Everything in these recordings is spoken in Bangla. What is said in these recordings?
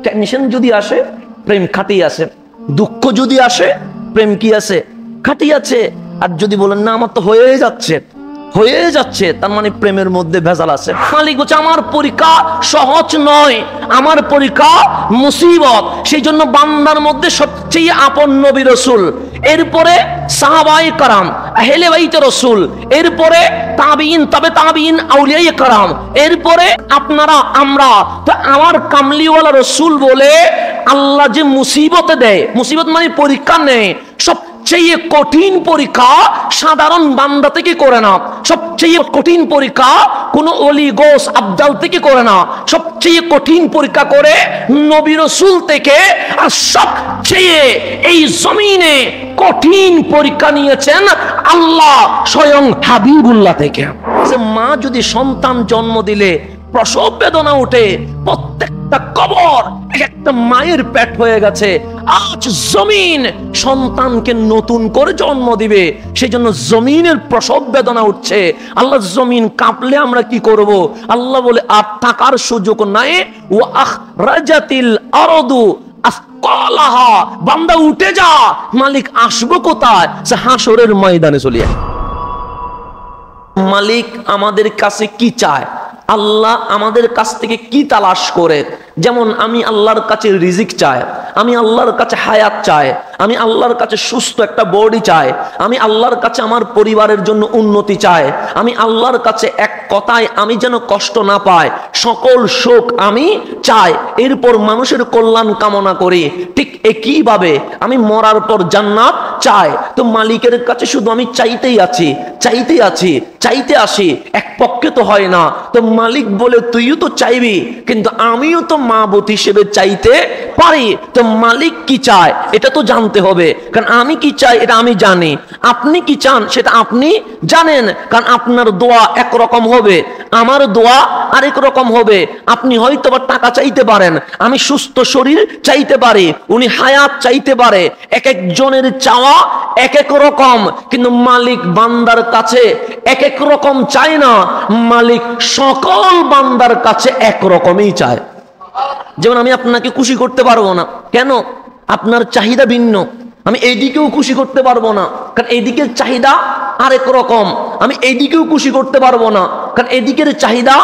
টেনশন যদি আসে প্রেম খাটি আছে, দুঃখ যদি আসে প্রেম কি আছে, খাটি আছে। আর যদি বলেন না আমার তো হয়ে যাচ্ছে, তার মানে প্রেমের মধ্যে ভেজাল আছে। মালিক বলছে আমার পরীক্ষা সহজ নয়, আমার পরীক্ষা মুসিবত। সেই জন্য বান্দার মধ্যে সবচেয়ে আপন নবী রাসূল, এরপরে সাহাবায়ে কেরাম আহলে বাইতে রাসূল, এরপরে তাবিঈন, তবে তাবিঈন, আউলিয়ায়ে কেরাম, এরপরে আপনারা আমরা। তো আমার কামলিওয়ালা রাসূল বলে আল্লাহ যে মুসিবতে দেয়, মুসিবত মানে পরীক্ষা নেয়, সবচেয়ে কঠিন পরীক্ষা সাধারণ বান্দা থেকে করে না, সবচেয়ে কঠিন পরীক্ষা কোন ওলি গোস আবদাল থেকে করে না, সবচেয়ে কঠিন পরীক্ষা করে নবী রাসূল থেকে। আর সবচেয়ে এই জমিনে কঠিন পরীক্ষা নিয়েছেন আল্লাহ স্বয়ং হাবিবুল্লাহ থেকে। মা যদি সন্তান জন্ম দিলে প্রসব বেদনা উঠে, প্রত্যেকটা কবর একটা মায়ের পেট হয়ে গেছে। আজ জমিন সন্তানকে নতুন করে জন্ম দিবে, সেই জন্য জমিনের প্রসব বেদনা উঠছে। আল্লাহ জমিন কাঁপলে আমরা কি করব? আল্লাহ বলে আর থাকার সুযোগ নাই। ও আখরাজাতিল আরদু আসকালাহা, বান্দা উঠে যা, মালিক আসবো কোথায়? সে হাসরের ময়দানে চলে যায়। মালিক আমাদের কাছে কি চায়, আল্লাহ আমাদের কাছ থেকে কি তালাশ করে? যেমন আমি আল্লাহর কাছে রিজিক চাই, আমি আল্লাহর কাছে হায়াত চাই, আমি আল্লাহর কাছে সুস্থ একটা বডি চাই, আমি আল্লাহর কাছে আমার পরিবারের জন্য উন্নতি চাই, আমি আল্লাহর কাছে এক কথায় আমি যেন কষ্ট না পাই, সকল সুখ আমি চাই, এরপর মানুষের কল্যাণ কামনা করি। ঠিক একইভাবে আমি মরার পর জান্নাত চাই। তো মালিকের কাছে শুধু আমি চাইতেই আসি, এক পক্ষে তো হয় না। তো মালিক বলে তুইও তো চাইবি, কিন্তু আমিও তো মাবুদ হিসেবে চাইতে পারি। তো মালিক কি চায় এটা তো জানতে হবে, কারণ আমি কি চাই এটা আমি জানি, আপনি কি চান সেটা আপনি জানেন। কারণ আপনার দোয়া একরকম হবে, আমার দোয়া আরেক রকম হবে। আপনি হয়তো বা টাকা চাইতে পারেন, আমি সুস্থ শরীর চাইতে পারি, উনি হায়াত চাইতে পারে। এক একজনের চাওয়া এক এক রকম, কিন্তু মালিক বান্দার কাছে এক এক রকম চায় না, মালিক সকল বান্দার কাছে এক রকমই চায়। যেমন আমি আপনাকে খুশি করতে পারবো না, কেন? আপনার চাহিদা ভিন্ন। আমি এইদিকেও খুশি করতে পারবো না, কারণ এইদিকের চাহিদা আরেক রকম। আমি এইদিকেও খুশি করতে পারবো না, কারণ এদিকের চাহিদা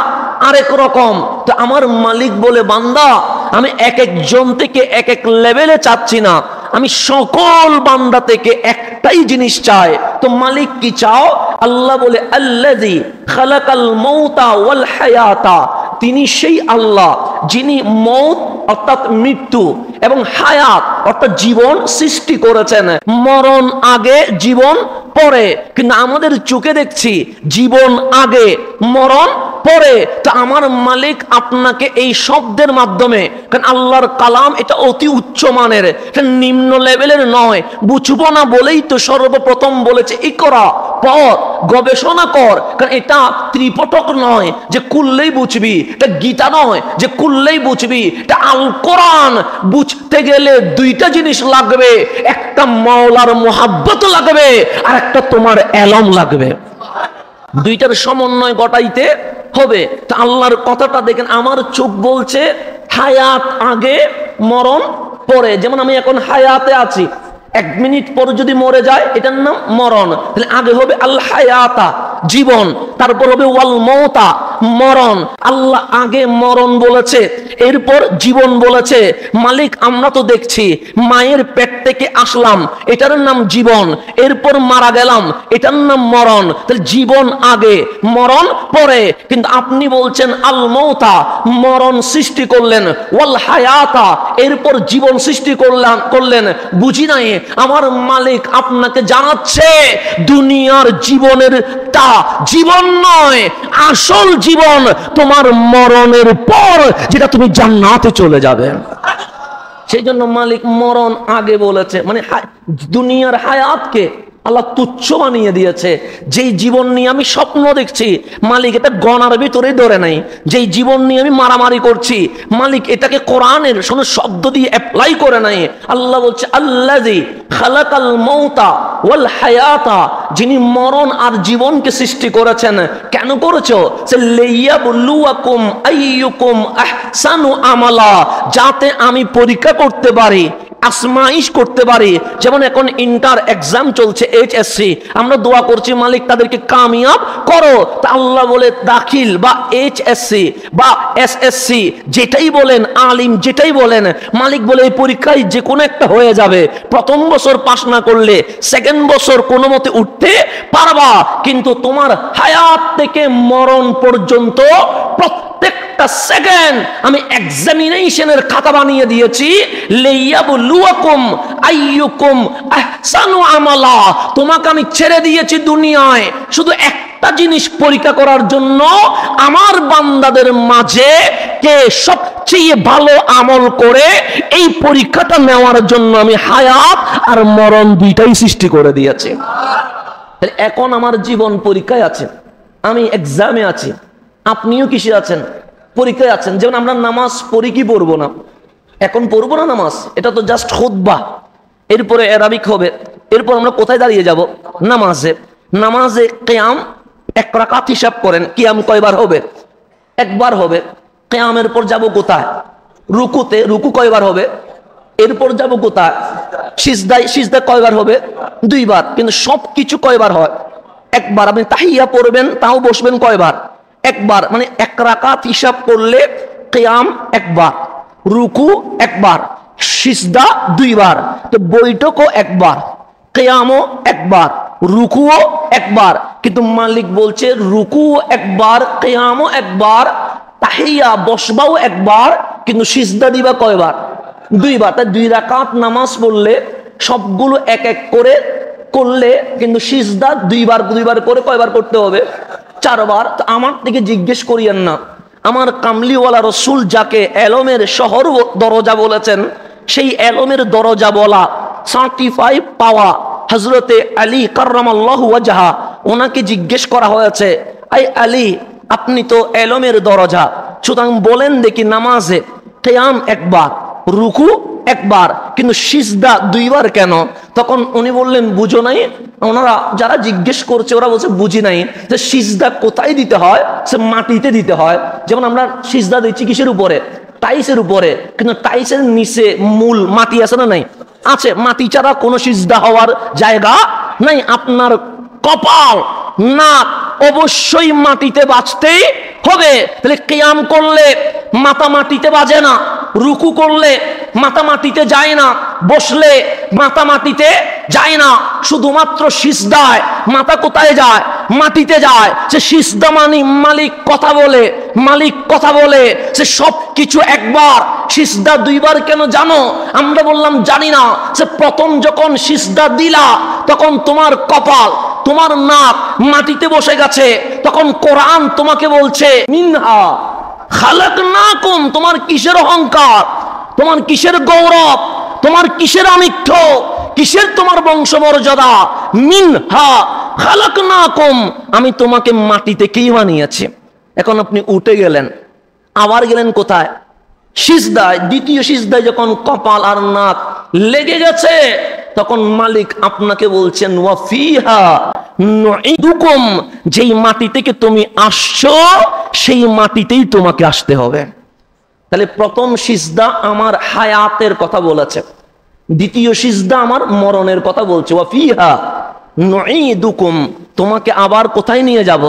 আরেক রকম। তো আমার মালিক বলে বান্দা আমি এক একজন থেকে এক এক লেভেলে চাচ্ছি না, আমি সকল বান্দা থেকে একটাই জিনিস চাই। তো মালিক কি চাও? আল্লাহ বলে আল্লাযী খালাকাল মাউতা ওয়াল হায়াতা, তিনি সেই আল্লাহ যিনি মৌত অর্থাৎ মৃত্যু এবং হায়াত অর্থাৎ জীবন সৃষ্টি করেছেন। মরণ আগে জীবন পরে, কিন্তু আমাদের চোখে দেখছি জীবন আগে মরণ পরে। তো আমার মালিক আপনাকে এই শব্দের মাধ্যমে, কারণ আল্লাহর কালাম এটা অতি উচ্চ মানের, এটা নিম্ন লেভেলের নয়। বুঝবো না বলেই তো সর্বপ্রথম বলেছে ইকরা, পড়, গবেষণা কর। কারণ এটা ত্রিপটক নয় যে কুললেই বুঝবি, এটা গীতা নয় যে কুললেই বুঝবি, এটা আল কোরআন। বুঝতে গেলে দুইটা জিনিস লাগবে, একটা মাওলার মোহাব্বত লাগবে, আর একটা তোমার এলম লাগবে। দুইটার সমন্বয় ঘটাইতে হবে। তো আল্লাহর কথাটা দেখেন, আমার চোখ বলছে হায়াত আগে মরণ পরে। যেমন আমি এখন হায়াতে আছি, 1 মিনিট পরে যদি মরে যায় এটার নাম মরণ। তাহলে আগে হবে আল হায়াতা জীবন, তারপর হবে ওয়াল মৌতা মরণ। আল্লাহ আগে মরণ বলেছে, এরপর জীবন বলেছে। মালিক আমরা তো দেখছি মায়ের পেট থেকে আসলাম, এটার নাম জীবন, এরপর মারা গেলাম, এটার নাম মরণ। তাহলে জীবন আগে মরণ পরে। কিন্তু আপনি বলছেন আল মৌতা, মরণ সৃষ্টি করলেন, ওয়াল হায়াতা এরপর জীবন সৃষ্টি করলেন। বুঝি নাই আমার মালিক আপনাকে জানাচ্ছে দুনিয়ার জীবনের তা জীবন নয়, আসল জীবন তোমার মরণের পর, যেটা তুমি জান্নাতে চলে যাবে। সেই জন্য মালিক মরণ আগে বলেছে, মানে দুনিয়ার হায়াতকে আল্লাহ তুচ্ছ বানিয়ে দিয়েছে। যেই জীবন নিয়ে আমি স্বপ্ন দেখছি, মালিক এটা গণার ভিতরে ধরে নাই। যেই জীবন নিয়ে আমি মারামারি করছি, মালিক এটাকে কোরআনের শব্দ দিয়ে অ্যাপ্লাই করে নাই। আল্লাহ বলছে আল্লাযী খালাকাল মাউতা ওয়াল হায়াতা, যিনি মরণ আর জীবনকে সৃষ্টি করেছেন। কেন করেছো? সে লিয়াবলুয়াকুম আইয়ুকুম আহসানু আমালা, যাতে আমি পরীক্ষা করতে পারি, আজমাইশ করতে পারি। যেমন এখন ইন্টার এক্সাম চলছে, এইচএসসি, আমরা দোয়া করছি মালিক তাদেরকে কামিয়াব করো। তা আল্লাহ বলে দাখিল বা এইচএসসি বা এসএসসি যেটাই বলেন, আলিম যেটাই বলেন, মালিক বলে এই পরীক্ষায় যে কোনো একটা হয়ে যাবে। প্রথম বছর পাস না করলে সেকেন্ড বছর কোনো মতে উঠতে পারবা, কিন্তু তোমার হায়াত থেকে মরণ পর্যন্ত প্রত্যেকটা সেকেন্ড আমি এক্সামিনেশনের খাতা বানিয়ে দিয়েছি। লিয়াবলুয়াকুম আইয়ুকুম আহসানু আমালা, তোমাকে আমি ছেড়ে দিয়েছি দুনিয়ায় শুধু একটা জিনিস পরীক্ষা করার জন্য, আমার বান্দাদের মাঝে কে সবচেয়ে ভালো আমল করে। এই পরীক্ষাটা নেওয়ার জন্য আমি হায়াত আর মরণ দুইটাই সৃষ্টি করে দিয়েছি। এখন আমার জীবন পরীক্ষায় আছে, আমি এক্সামে আছি, আপনিও কিসে আছেন? পরীক্ষায় আছেন। যেমন আমরা নামাজ পড়ি কি পড়বো না, এখন পড়বো না নামাজ, এটা তো জাস্ট খুতবা, এরপরে আরাবিক হবে, এরপর আমরা কোথায় দাঁড়িয়ে যাব? নামাজে। নামাজে কিয়াম এক রাকাত হিসাব করেন, কিয়াম কয়বার হবে? একবার হবে। কিয়ামের পর যাব কোথায়? রুকুতে, রুকু কয়বার হবে? এরপর যাব কোথায়? সিজদায়, সিজদা কয়বার হবে? দুইবার। কিন্তু সবকিছু কয়বার হয়? একবার। আপনি তাহিয়া পড়বেন, তাও বসবেন কয়বার? একবার। মানে এক রাকাত হিসাব করলে কিয়াম একবার, রুকু একবার, সিজদা দুইবার, তো বৈঠকও একবার, কিয়ামও একবার, রুকুও একবার। কিন্তু মালিক বলছে রুকুও একবার, কিয়ামও একবার, তাহিয়া বসবাও একবার, কিন্তু সিজদা দিবা কয়বার? দুইবার। তাই দুই রাকাত নামাজ পড়লে সবগুলো এক এক করে করলে, কিন্তু সিজদা দুইবার দুইবার করে কয়বার করতে হবে? চারবার। তো আমার থেকে জিজ্ঞেস করিয়েন না, আমার কামলিওয়ালা রসুল যাকে এলমের শহর দরজা বলেছেন, সেই এলমের দরজা বলা, সার্টিফাইড পাওয়া হযরতে আলী কাররামাল্লাহু ওয়াজহা, ওনাকে জিজ্ঞেস করা হয়েছে, আই আলী, আপনি তো এলমের দরজা, সুতরাং বলেন দেখি নামাজে কিয়াম একবার, রুকু একবার, কিন্তু সিজদা দুইবার কেন? তখন উনি বললেন বুঝো নাই? ওনারা যারা জিজ্ঞেস করছে ওরা বলছে বুঝি নাই যে সিজদা কোথায় দিতে হয়, সে মাটিতে দিতে হয়। যেমন আমরা সিজদা দিচ্ছি কিসের উপরে? টাইসের উপরে, কিন্তু টাইসের নিচে মূল মাটি আছে না নাই? আছে। মাটি ছাড়া কোনো সিজদা হওয়ার জায়গা নাই। আপনার কপাল, নাক অবশ্যই মাটিতে বাজতেই হবে। তাহলে কিয়াম করলে মাথা মাটিতে বাজে না, রুকু করলে মাথা মাটিতে যায় না, বসলে মাথা মাটিতে যায় না, শুধুমাত্র সিজদায় মাথা কোথায় যায়? মাটিতে যায়। সে সিজদা মানি মালিক কথা বলে, মালিক কথা বলে, সে সব কিছু একবার। সিজদা দুইবার কেন জানো? আমরা বললাম জানি না। সে প্রথম যখন সিজদা দিলা তখন তোমার কপাল, তোমার নাক মাটিতে বসে গেছে, তখন কোরআন তোমাকে বলছে মিনহা খালাকনাকুম, তোমার কিসের অহংকার, তোমার কিসের গৌরব, তোমার কিসের আমিত্ব, কিসের তোমার বংশমর্যাদা? মিনহা খালাকনাকুম, আমি তোমাকে মাটি থেকেই বানিয়েছি। এখন আপনি উঠে গেলেন, আবার গেলেন কোথায়? সিজদায়। দ্বিতীয় সিজদায় যখন কপাল আর নাক লেগে গেছে, তখন মালিক আপনাকে বলছেন ওয়া ফিহা নুঈদুকুম, যেই মাটি থেকে তুমি আসছো সেই মাটিতেই তোমাকে আসতে হবে। তাহলে প্রথম সিজদা আমার হায়াতের কথা বলেছে, দ্বিতীয় সিজদা আমার মরণের কথা বলছে। ওয়া ফিহা নুঈদুকুম, তোমাকে আবার কোথায় নিয়ে যাব?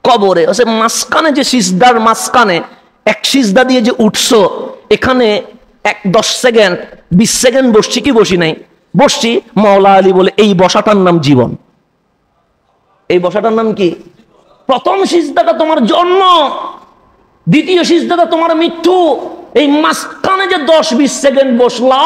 কবরে। মাঝখানে যে সিজদার মাঝখানে এক সিজদা দিয়ে যে উঠছো, এখানে 10 সেকেন্ড 20 সেকেন্ড বসছি কি বসি নাই? বসছি। মাওলা আলী বলে এই বসাটার নাম জীবন। এই বসাটার নাম কি? প্রথম সিজদাটা তোমার জন্ম, দ্বিতীয় সিজদাটা তোমার মৃত্যু। এই মাঝখানে যে 10-20 সেকেন্ড বসলা,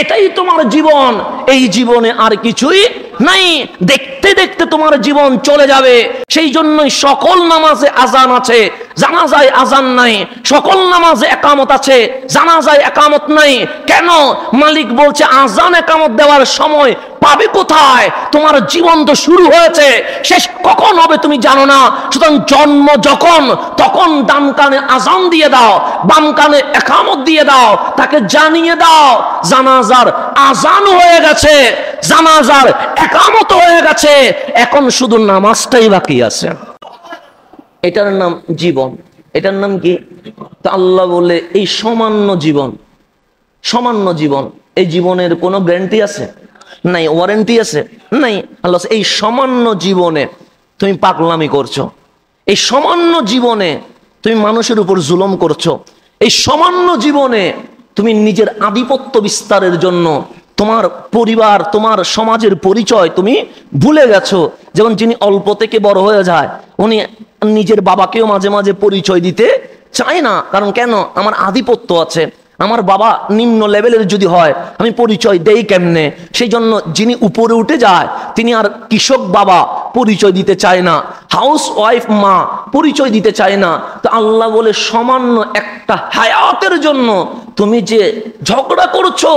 এটাই তোমার জীবন। এই জীবনে আর কিছুই নাই। দেখতে দেখতে তোমার জীবন চলে যাবে। সেই জন্যই সকল নামাজে আজান আছে, জানাজায় আজান নাই। সকল নামাজে একামত আছে, জানাজায় একামত নাই। কেন? মালিক বলছে আজান একামত দেওয়ার সময় পাবে কোথায়? তোমার জীবন তো শুরু হয়েছে, শেষ কখন হবে তুমি জানো না। সুতরাং জন্ম যখন, তখন ডান কানে আজান দিয়ে দাও, বাম কানে ইকামত দিয়ে দাও, তাকে জানিয়ে দাও জানাজার আজান হয়ে গেছে, জানাজার ইকামত হয়ে গেছে, এখন শুধু নামাজটাই বাকি আছে। এটার নাম জীবন। এটার নাম কি? তো আল্লাহ বলে এই সামান্য জীবন, সামান্য জীবন, এই জীবনের কোনো গ্যারান্টি আছে? নাই। ওয়ারেন্টি আছে? নাই। আল্লাহ এই সামান্য জীবনে তুমি পাগলামি করছো, এই সামান্য জীবনে তুমি মানুষের উপর জুলুম করছো, এই সামান্য জীবনে তুমি নিজের আধিপত্য বিস্তারের জন্য তোমার পরিবার, তোমার সমাজের পরিচয় তুমি ভুলে গেছো। যেমন যিনি অল্প থেকে বড় হয়ে যায়, উনি নিজের বাবাকেও মাঝে মাঝে পরিচয় দিতে চায় না। কারণ কেন? আমার আধিপত্য আছে, আমার বাবা নিম্ন লেভেলের যদি হয় আমি পরিচয় দেই কেমনে? সেই জন্য যিনি উপরে উঠে যায় তিনি আর কৃষক বাবা পরিচয় দিতে চায় না, হাউস ওয়াইফ মা পরিচয় দিতে চায় না। তো আল্লাহ বলে সামান্য একটা হায়াতের জন্য তুমি যে ঝগড়া করছো,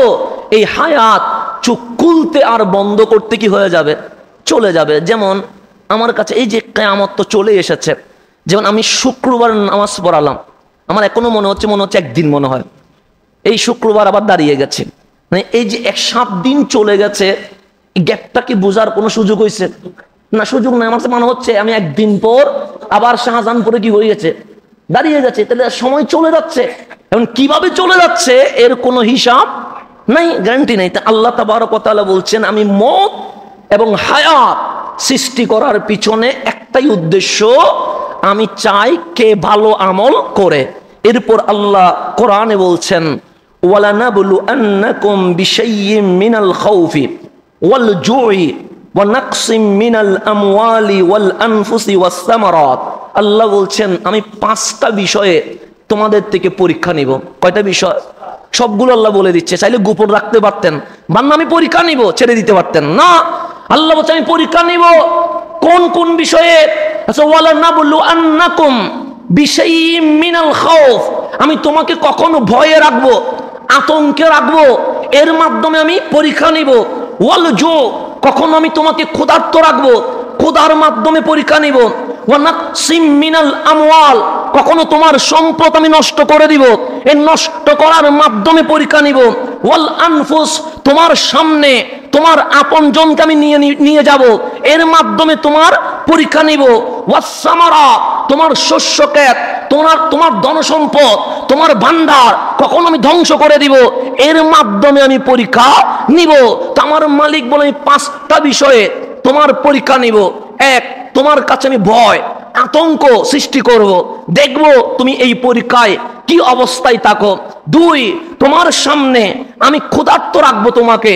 এই হায়াত চোখ খুলতে আর বন্ধ করতে কি হয়ে যাবে? চলে যাবে। যেমন আমার কাছে এই যে কিয়ামত তো চলে এসেছে, যেমন আমি শুক্রবার নামাজ পড়ালাম, আমার এখনো মনে হচ্ছে একদিন মনে হয়, এই শুক্রবার আবার দাঁড়িয়ে গেছে, মানে এই যে 7 দিন চলে গেছে, এই গ্যাপটা কি বোঝার কোনো সুযোগ হয়েছে? না, সুযোগ নাই। আমার মনে হচ্ছে আমি একদিন পর আবার শাহজাহানপুরে কি হয়ে গেছে, দাঁড়িয়ে গেছে। তাহলে সময় চলে যাচ্ছে, এখন কিভাবে চলে যাচ্ছে এর কোনো হিসাব নাই, গ্যারান্টি নাই। তা আল্লাহ তাবারক ওয়া তাআলা বলছেন আমি মত এবং হায়াত সৃষ্টি করার পিছনে একটাই উদ্দেশ্য, আমি চাই কে ভালো আমল করে। এরপর আল্লাহ কোরআনে বলছেন ওয়ালানাবলুআন্নাকুম বিশাইয়্যিম মিনাল খাউফি ওয়াল জুই ওয়া নাকসিম মিনাল আমওয়ালি ওয়াল আনফুসি ওয়াস সামারাত। আল্লাহ বলছেন আমি 5টা বিষয়ে তোমাদের থেকে পরীক্ষা নিব। কয়টা বিষয়? সবগুলো আল্লাহ বলে দিচ্ছে, চাইলে গোপন রাখতে পারতেন, বান্দা আমি পরীক্ষা নিব ছেড়ে দিতে পারতেন না। আল্লাহ বলছে আমি পরীক্ষা নিব। কোন কোন বিষয়ে? আচ্ছা, ওয়ালানাবলুআন্নাকুম বিশাইয়্যিম মিনাল খাউফ, আমি তোমাকে কখনো ভয়ে রাখবো, আতঙ্কে রাখবো, এর মাধ্যমে আমি পরীক্ষা নিব। ওয়াল জু, কখনো আমি তোমাকে ক্ষুধার্ত রাখবো, ক্ষুধার মাধ্যমে পরীক্ষা নিব। ওয়া নাকসিম মিনাল আমওয়াল, কখনো তোমার সম্পদ আমি নষ্ট করে দিব, এই নষ্ট করার মাধ্যমে পরীক্ষা নিব। ওয়াল আনফুস, তোমার সামনে তোমার আপনজনকে আমি নিয়ে যাব, এর মাধ্যমে তোমার পরীক্ষা নিব। ওয়াস সামারা, তোমার শস্য ক্ষেত, তোমার ধনসম্পদ, তোমার ভান্ডার কখনো আমি ধ্বংস করে দিব, এর মাধ্যমে আমি পরীক্ষা নিব। তো আমার মালিক বলে আমি 5টা বিষয়ে তোমার পরীক্ষা নিব। 1, তোমার কাছে আমি ভয় আতঙ্ক সৃষ্টি করব, দেখব তুমি এই পরীক্ষায় কি অবস্থায় থাকো। 2, তোমার সামনে আমি ক্ষুধার্ত রাখবো, তোমাকে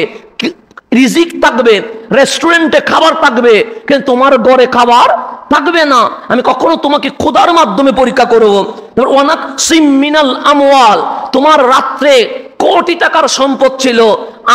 রিজিক থাকবে, রেস্টুরেন্টে খাবার থাকবে, কিন্তু তোমার ঘরে খাবার থাকবে না। আমি কখনো তোমাকে ক্ষুধার মাধ্যমে পরীক্ষা করব। ওয়ানাকসিম মিনাল আমওয়াল, তোমার রাত্রে কোটি টাকার সম্পদ ছিল,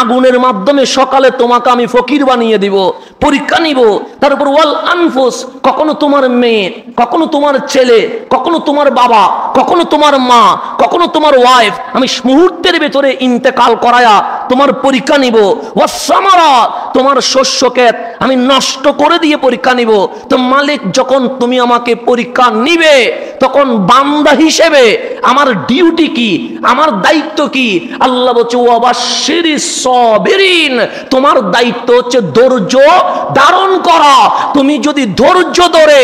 আগুনের মাধ্যমে সকালে তোমাকে আমি ফকির বানিয়ে দিব, পরীক্ষা নিব। তারপর ওয়াল আনফুস, কখনো তোমার মেয়ে, কখনো তোমার ছেলে, কখনো তোমার বাবা, কখনো তোমার মা, কখনো তোমার ওয়াইফ আমি মুহূর্তের ভেতরে ইন্তেকাল করায়া তোমার পরীক্ষা নিব। ওয়াস সামারা, তোমার শস্য ক্ষেত আমি নষ্ট করে দিয়ে পরীক্ষা নিব। তো মালিক যখন তুমি আমাকে পরীক্ষা নিবে, তখন বান্দা হিসেবে আমার ডিউটি কি, আমার দায়িত্ব কি? আল্লাহ বলছে ওয়াবাশশিরিস সাবিরিন, তোমার দায়িত্ব হচ্ছে ধৈর্য ধারণ করা। তুমি যদি ধৈর্য ধরে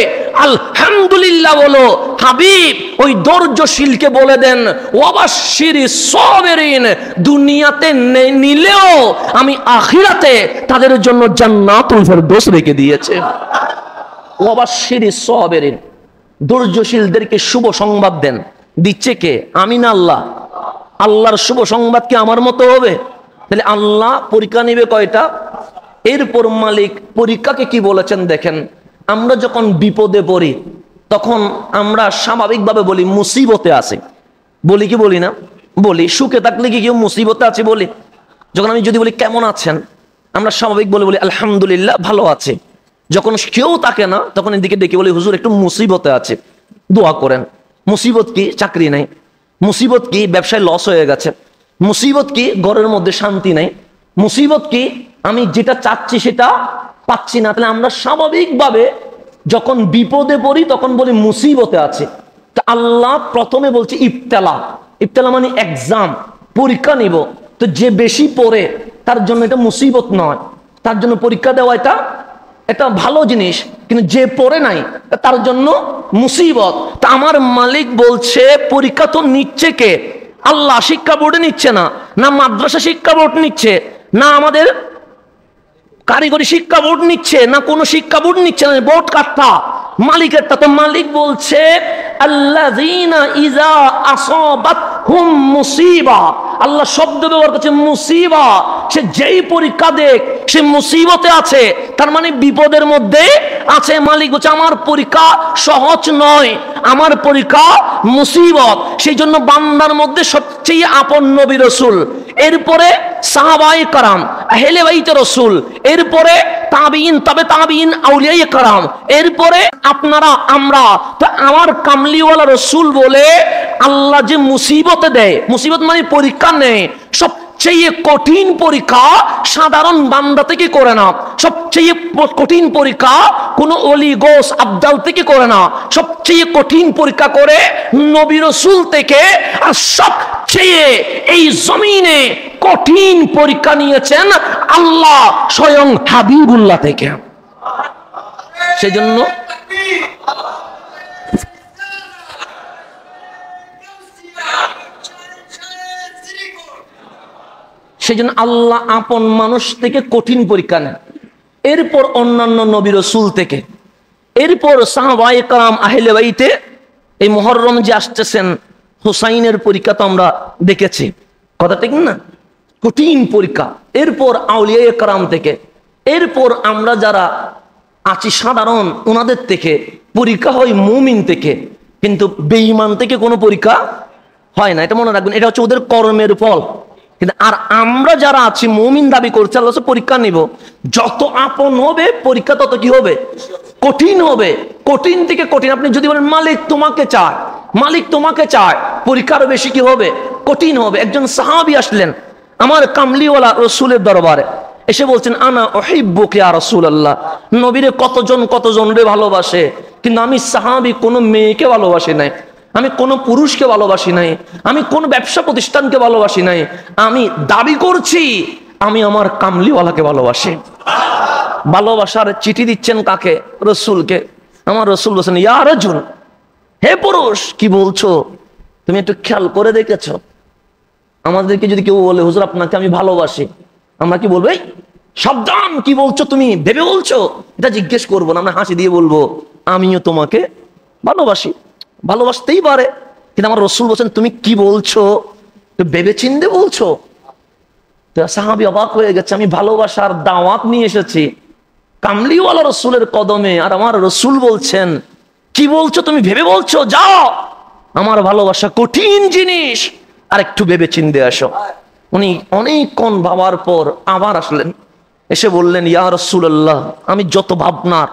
আলহামদুলিল্লাহ বলো, হাবিব ওই ধৈর্যশীলকে বলে দেন ওয়াবাশশিরিস সাবিরিন, দুনিয়াতে নিলেও আমি আখিরাতে তাদের জন্য জান্নাতুল ফেরদৌস রেখে দিয়েছে। ওয়াবাশশিরিস সাবিরিন, ধৈর্যশীলদেরকে শুভ সংবাদ দেন। দিচ্ছে কে? আমি না আল্লাহ? আল্লাহর শুভ সংবাদ কি আমার মতো হবে? তাহলে আল্লাহ পরীক্ষা নিবে কয়টা? এরপর মালিক পরীক্ষাকে কি বলেছেন দেখেন। আমরা যখন বিপদে পড়ি তখন আমরা স্বাভাবিকভাবে বলি মুসিবতে আছে, বলি কি বলি না? বলি। সুখে থাকলে কি কেউ মুসিবতে আছে বলি? যখন আমি যদি বলি কেমন আছেন, আমরা স্বাভাবিক বলি আলহামদুলিল্লাহ ভালো আছে। যখন কেউ থাকে না তখন এদিকে ডেকে বলি হুজুর একটু মুসিবতে আছে, দোয়া করেন। মুসিবত কি? চাকরি নাই। মুসিবত কি? ব্যবসায় লস হয়ে গেছে। মুসিবত কি? ঘরের মধ্যে শান্তি নাই। মুসিবত কি? আমি যেটা চাচ্ছি সেটা পাচ্ছি না, তাহলে আমরা স্বাভাবিকভাবে যখন বিপদে পড়ি তখন বলি মুসিবতে আছে। তা আল্লাহ প্রথমে বলছে ইবতেলা। ইবতেলা মানে এক্সাম, পরীক্ষা নিব। তো যে বেশি পড়ে তার জন্য এটা মুসিবত নয়, তার জন্য পরীক্ষা দেওয়া এটা ভালো জিনিস। কিন্তু যে পড়ে নাই তার জন্য মুসিবত। তা আমার মালিক বলছে পরীক্ষা তো নিচ্ছে কে? আল্লাহ। শিক্ষা বোর্ডে নিচ্ছে না, না মাদ্রাসা শিক্ষা বোর্ড নিচ্ছে, না আমাদের কারিগরি শিক্ষা বোর্ড নিচ্ছে, না কোনো শিক্ষা বোর্ড নিচ্ছে না। বোর্ড কাটটা মালিকেরটা। তো মালিক বলছে আল্লাযীনা ইযা আসাবাতহুম মুসিবা। আল্লাহ শব্দ ব্যবহার করছে মুসিবা। সে যেই পরীক্ষা দেখ সে মুসিবতে আছে, তার মানে বিপদের মধ্যে আছে। মালিক বলছে আমার পরীক্ষা সহজ নয়, আমার পরীক্ষা মুসিবত। সেই জন্য বান্দার মধ্যে সবচেয়ে আপন নবী রাসূল, এরপরে সাহাবায়ে কেরাম আহলে বাইতে রাসূল, এরপরে তাবিঈন, তবে তাবিঈন, আউলিয়ায়ে কেরাম, এরপরে আপনারা আমরা। তো আমার কামলিওয়ালা রাসূল বলে আল্লাহ যে মুসিবতে দেয়, মুসিবত মানে পরীক্ষা নেয়, সবচেয়ে কঠিন পরীক্ষা সাধারণ বান্দা থেকে করে না। সবচেয়ে কঠিন পরীক্ষা কোন অলি গোস আবদাল থেকে করে না। সবচেয়ে কঠিন পরীক্ষা করে নবী রাসূল থেকে। আর সবচেয়ে এই জমিনে কঠিন পরীক্ষা নিয়েছেন আল্লাহ স্বয়ং হাবিবুল্লাহ থেকে। সেজন্য আল্লাহ আপন মানুষ থেকে কঠিন পরীক্ষা নেন, এরপর অন্যান্য নবী রাসূল থেকে, এরপর সাহাবায়ে কেরাম আহলে বাইতে। এই মুহররম যে আসতেছেন, হুসাইনের পরীক্ষা তো আমরা দেখেছি, কথা ঠিক না? কঠিন পরীক্ষা। এরপর আউলিয়ায়ে কেরাম থেকে, এরপর আমরা যারা আছি সাধারণ ওনাদের থেকে পরীক্ষা হয় মুমিন থেকে। কিন্তু বেঈমান থেকে কোনো পরীক্ষা হয় না, এটা মনে রাখবেন। এটা হচ্ছে ওদের কর্মের ফল। কিন্তু আর আমরা যারা আছি মুমিন দাবি করছে আল্লাহ পরীক্ষা নিব, যত আপন হবে পরীক্ষা তত কি হবে? কঠিন হবে। কঠিন থেকে কঠিন। আপনি যদি বলেন মালিক তোমাকে চায়, মালিক তোমাকে চায়, পরীক্ষা আরো বেশি কি হবে? কঠিন হবে। একজন সাহাবী আসলেন আমার কামলিওয়ালা রাসূলের দরবারে, এসে বলছেন আনা উহিব্বুকা ইয়া রাসূলুল্লাহ। নবীরে কতজন রে ভালোবাসে, কিন্তু আমি সাহাবী কোনো মেয়েকে ভালোবাসি নাই, আমি কোনো পুরুষকে ভালোবাসি নাই, আমি কোনো ব্যবসা প্রতিষ্ঠানকে ভালোবাসি নাই। আমি দাবি করছি আমি আমার কামলিওয়ালাকে ভালোবাসি। ভালোবাসার চিঠি দিচ্ছেন কাকে? রাসূলকে। আমার রাসূল বলেন ইয়া রাজুল, হে পুরুষ, কি বলছো? তুমি একটু খেয়াল করে দেখেছো? আমাদেরকে যদি কেউ বলে হুজুর আপনাকে আমি ভালোবাসি, আমরা কি বলবো? সাবধান, কি বলছো তুমি? ভেবে বলছো? এটা জিজ্ঞেস করবো না, আমরা হাসি দিয়ে বলবো আমিও তোমাকে ভালোবাসি। ভালোবাসতেই পারে, কিন্তু আমার রাসূল বলছেন তুমি কি বলছো? ভেবে চিন্তে বলছো? তো সাহাবী অবাক হয়ে গেছে। আমি ভালোবাসার দাওয়াত নিয়ে এসেছি কামলিওয়ালা রাসূলের কদমে, আর আমার রাসূল বলছেন কি বলছো তুমি? ভেবে বলছো? যাও, আমার ভালোবাসা কঠিন জিনিস, আর একটু ভেবে চিন্তে আসো। উনি অনেকক্ষণ ভাবার পর আবার আসলেন, এসে বললেন ইয়া রাসূলুল্লাহ, আমি যত ভাবনার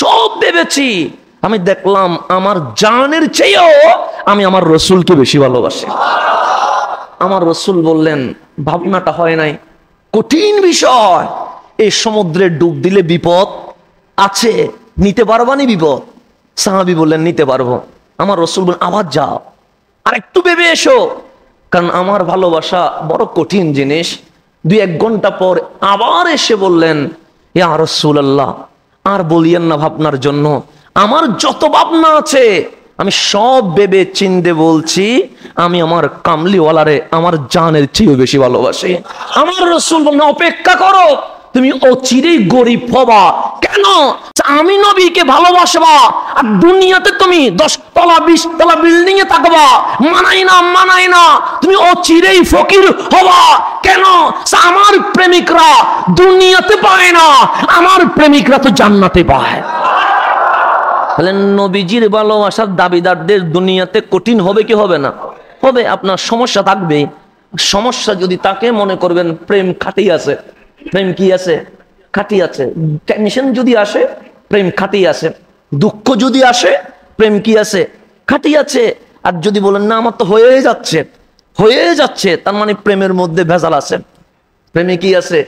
সব ভেবেছি, আমি দেখলাম আমার জানের চেয়েও আমি আমার রাসূলকে বেশি ভালোবাসি। আমার রাসূল বললেন ভাবনাটা হয় নাই, কঠিন বিষয়, এই সমুদ্রে ডুব দিলে বিপদ আছে, নিতে পারবানি বিপদ? সাহাবী বললেন নিতে পারবো। আমার রাসূল বললেন আবার যাও, আর একটু ভেবে এসো, কারণ আমার ভালোবাসা বড় কঠিন জিনিস। 2-1 ঘন্টা পর আবার এসে বললেন ইয়া রাসূলুল্লাহ, আর বলিয়েন না ভাবনার জন্য, আমার যত ভাবনা আছে আমি সব ভেবে চিন্তে বলছি আমি আমার কামলিওয়ালারে আমার জানের চেয়েও বেশি ভালোবাসি। আমার রাসূল বললেন অপেক্ষা করো, তুমি অচিরেই গরিব হবা। কেন? আমি নবীকে ভালোবাসবা আর দুনিয়াতে তুমি 10 তলা 20 তলা বিল্ডিং এ থাকবা, মানাই না, তুমি অচিরেই ফকির হবা। কেন? আমার প্রেমিকরা দুনিয়াতে পায় না, আমার প্রেমিকরা তো জান্নাতে পায়। তাহলে নবীজির ভালোবাসার দাবিদারদের দুনিয়াতে কঠিন হবে কি হবে না? হবে। আপনার সমস্যা থাকবে, সমস্যা যদি তাকে মনে করবেন প্রেম খাঁটি আছে, প্রেম কি আছে? খাঁটি আছে। টেনশন যদি আসে প্রেম খাঁটি আছে, দুঃখ যদি আসে প্রেম কি আছে? খাঁটি আছে। আর যদি বলেন না আমার তো হয়ে যাচ্ছে, তার মানে প্রেমের মধ্যে ভেজাল আছে। প্রেমে কি আছে?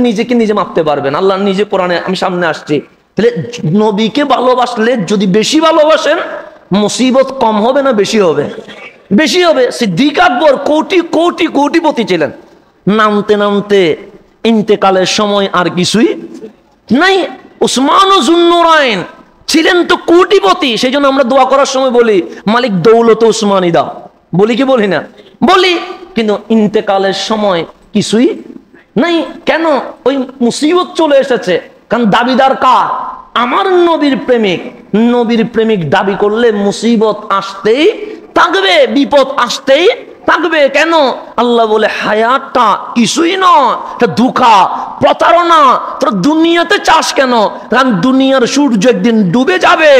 নিজেকে নিজে মাপতে পারবেন। আল্লাহ নিজে কোরআনে, আমি সামনে আসছি। তাহলে নবীকে ভালোবাসলে যদি বেশি ভালোবাসেন, মুসিবত কম হবে না বেশি হবে? বেশি হবে। সিদ্দিক আকবর কোটি কোটি কোটিপতি ছিলেন, নামতে নামতে ইন্তেকালের সময় আর কিছুই নাই। উসমান জুন্নুরাইন ছিলেন তো কোটিপতি, সেই জন্য আমরা দোয়া করার সময় বলি মালিক দৌলত উসমানী দাও, বলি কি বলি না? বলি। কিন্তু ইন্তেকালের সময় কিছুই নাই। কেন? ওই মুসিবত চলে এসেছে। কারণ দাবিদার কার? আমার নবীর প্রেমিক। নবীর প্রেমিক দাবি করলে মুসিবত আসতেই থাকবে, বিপদ আসতেই থাকবে। কেন? আল্লাহ বলে হায়াতটা কিছুই নয়, এটা ধোঁকা, প্রতারণা। তোর দুনিয়াতে চাস কেন? কারণ দুনিয়ার সূর্য একদিন ডুবে যাবে,